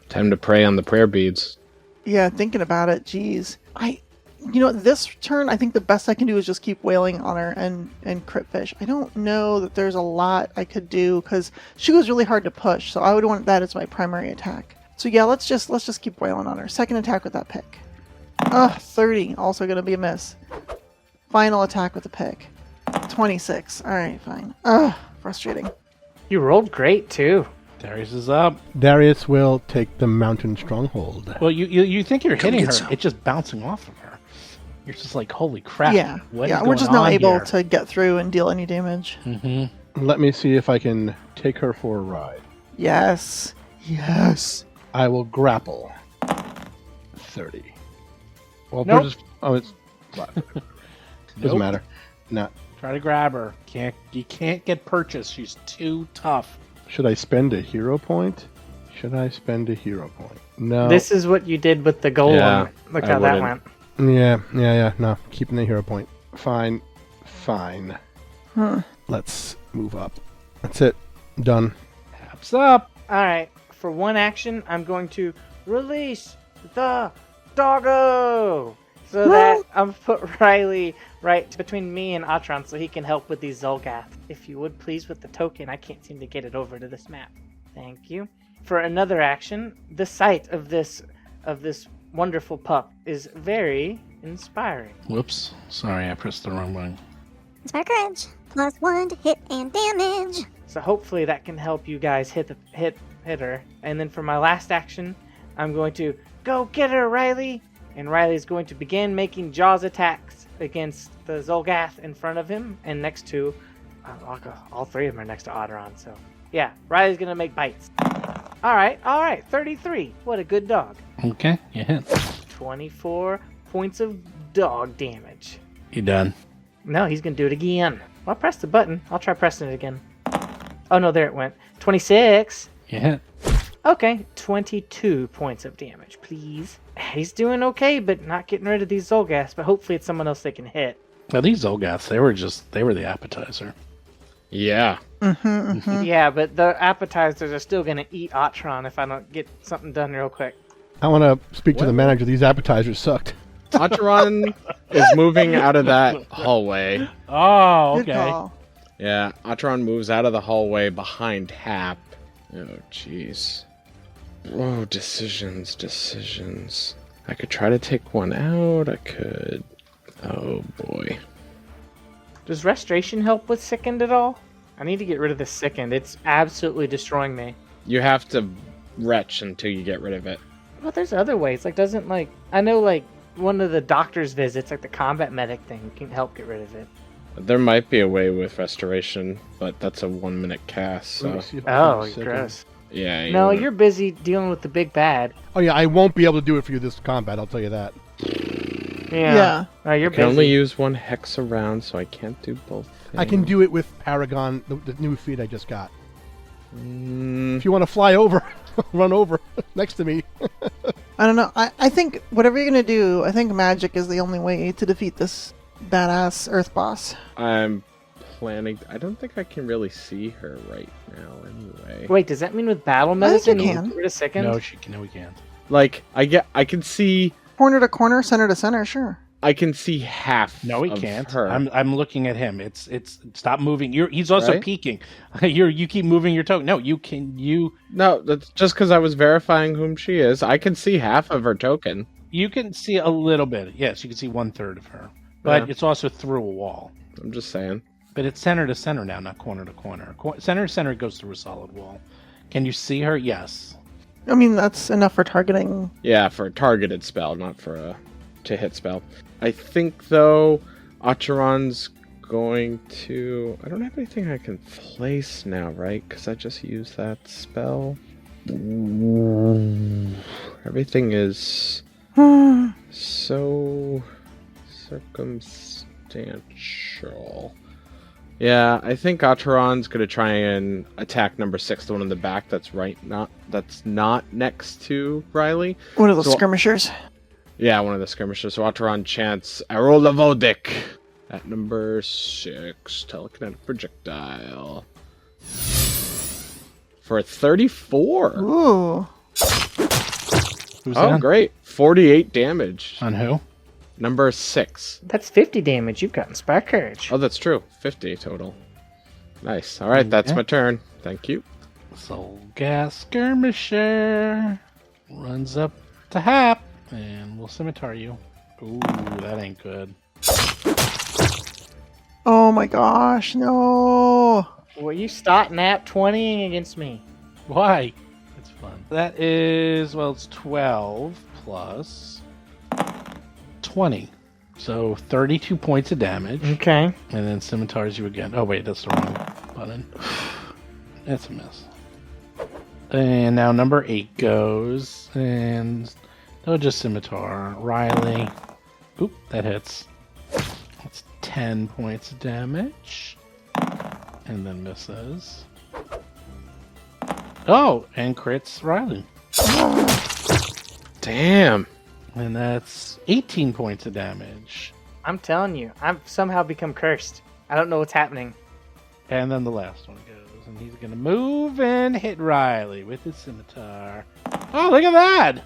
Time to pray on the prayer beads. Yeah, thinking about it. Jeez. You know, this turn, I think the best I can do is just keep wailing on her and crit fish. I don't know that there's a lot I could do because she was really hard to push. So I would want that as my primary attack. So yeah, let's just keep wailing on her. Second attack with that pick. 30. Also going to be a miss. Final attack with the pick. 26. All right, fine. Frustrating. You rolled great too. Darius is up. Darius will take the mountain stronghold. Well, you think you're hitting her. get some. It's just bouncing off of her. You're just like, holy crap. Yeah. What is Yeah, we're going just not on able here? to get through and deal any damage. Mm-hmm. Let me see if I can take her for a ride. Yes. Yes. I will grapple. 30. Well, Nope. it's flat. Doesn't Nope. matter. No. Try to grab her. You can't get purchased. She's too tough. Should I spend a hero point? No. This is what you did with the golem. Yeah, Look I how that wouldn't. went. Yeah. No, keeping the hero point. Fine. Huh. Let's move up. That's it. Done. Haps up. All right. For one action, I'm going to release the doggo, so that I'm put Riley right between me and Atron, so he can help with these Zolgath. If you would please with the token, I can't seem to get it over to this map. Thank you. For another action, the sight of this wonderful pup is very inspiring. Whoops. Sorry, I pressed the wrong button. Spark Edge. +1 to hit and damage. So hopefully that can help you guys hit her. And then for my last action, I'm going to go get her, Riley. And Riley's going to begin making Jaws attacks against the Zolgath in front of him and next to... all three of them are next to Otteron, so... Yeah, Riley's going to make bites. All right. 33. What a good dog. Okay, you hit. 24 points of dog damage. You done? No, he's going to do it again. Well, press the button. I'll try pressing it again. Oh, no, there it went. 26. You hit. Okay, 22 points of damage, please. He's doing okay, but not getting rid of these Zolgaths, but hopefully it's someone else they can hit. Now, these Zolgaths, they were the appetizer. Yeah. Yeah, but the appetizers are still going to eat Atron if I don't get something done real quick. I want to speak to the manager. These appetizers sucked. Atron is moving out of that hallway. Oh, Good okay. call. Yeah, Atron moves out of the hallway behind Hap. Oh, jeez. Oh, decisions. I could try to take one out. I could. Oh, boy. Does Restoration help with Sickened at all? I need to get rid of this Sickened. It's absolutely destroying me. You have to retch until you get rid of it. Well, there's other ways. I know, one of the doctor's visits, like the combat medic thing, can help get rid of it. There might be a way with restoration, but that's a 1 minute cast. Let me So see if I can Oh, do a second. gross. yeah. No, wanna- you're busy dealing with the big bad. Oh yeah, I won't be able to do it for you this combat. I'll tell you that. Yeah. No, you're I can busy. only use one hex around, so I can't do both. I can do it with Paragon, the new feat I just got. Mm, If you want to fly over, run over next to me. I don't know. I think whatever you're going to do, I think magic is the only way to defeat this badass Earth boss. I'm planning. I don't think I can really see her right now. Anyway, Wait, does that mean with battle I think medicine you you can. get rid of Sickened? No, we can't. like I can see. Corner to corner, center to center, sure. I can see half. No, he of can't. Her. I'm looking at him. It's stop moving. He's also Right? peeking. You keep moving your token. No, you No, that's just because I was verifying whom she is. I can see half of her token. can see a little bit. Yes, you can see 1/3 of her, but Yeah. it's also through a wall. I'm just saying. But it's center to center now, not corner to corner. Center to center goes through a solid wall. Can you see her? Yes. I mean, that's enough for targeting. Yeah, for a targeted spell, not for a to hit spell. I think though, Acheron's going to. I don't have anything I can place now, right? Because I just used that spell. Everything is so circumstantial. Yeah, I think Acheron's gonna try and attack number 6, the one in the back that's not next to Riley. One of those So- skirmishers. Yeah, one of the skirmishers. So Acheron chants Aerolavodik at number 6, telekinetic projectile. For 34. Ooh. Who's Oh, that? great. 48 damage. On who? Number 6. That's 50 damage. You've got Inspire Courage. Oh, that's true. 50 total. Nice. All right, that's Okay. my turn. Thank you. Soul Gas Skirmisher runs up to Hap and will scimitar you. Ooh, that ain't good. Oh my gosh, no. Will you stop nap 20 against me? Why? It's fun. That is, it's 12 plus 20. So 32 points of damage. Okay. And then scimitars you again. Oh, wait, that's the wrong button. That's a miss. And now number 8 goes, and they'll just scimitar Riley. Oop, that hits. That's 10 points of damage. And then misses. Oh, and crits Riley. Damn. And that's 18 points of damage. I'm telling you, I've somehow become cursed. I don't know what's happening. And then the last one goes, and he's going to move and hit Riley with his scimitar. Oh, look at that!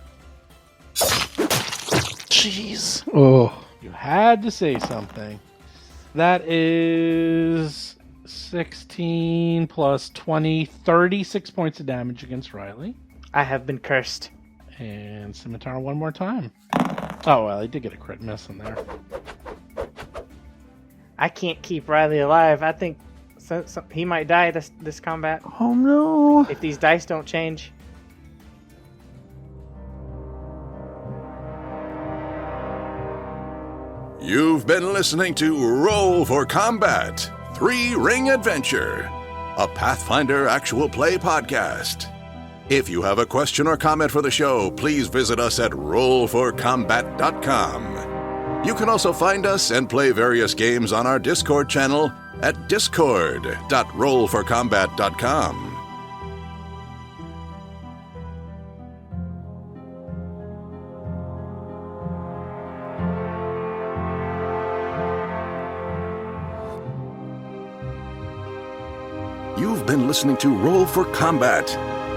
Jeez. Oh. You had to say something. That is 16 plus 20, 36 points of damage against Riley. I have been cursed. And scimitar one more time. Oh, well, he did get a crit miss in there. I can't keep Riley alive. I think he might die this combat Oh no. if these dice don't change. You've been listening to Roll for Combat 3-Ring Adventure, a Pathfinder actual play podcast. If you have a question or comment for the show, please visit us at rollforcombat.com. You can also find us and play various games on our Discord channel at discord.rollforcombat.com. You've been listening to Roll for Combat.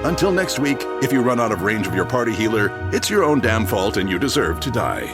Until next week, if you run out of range of your party healer, it's your own damn fault and you deserve to die.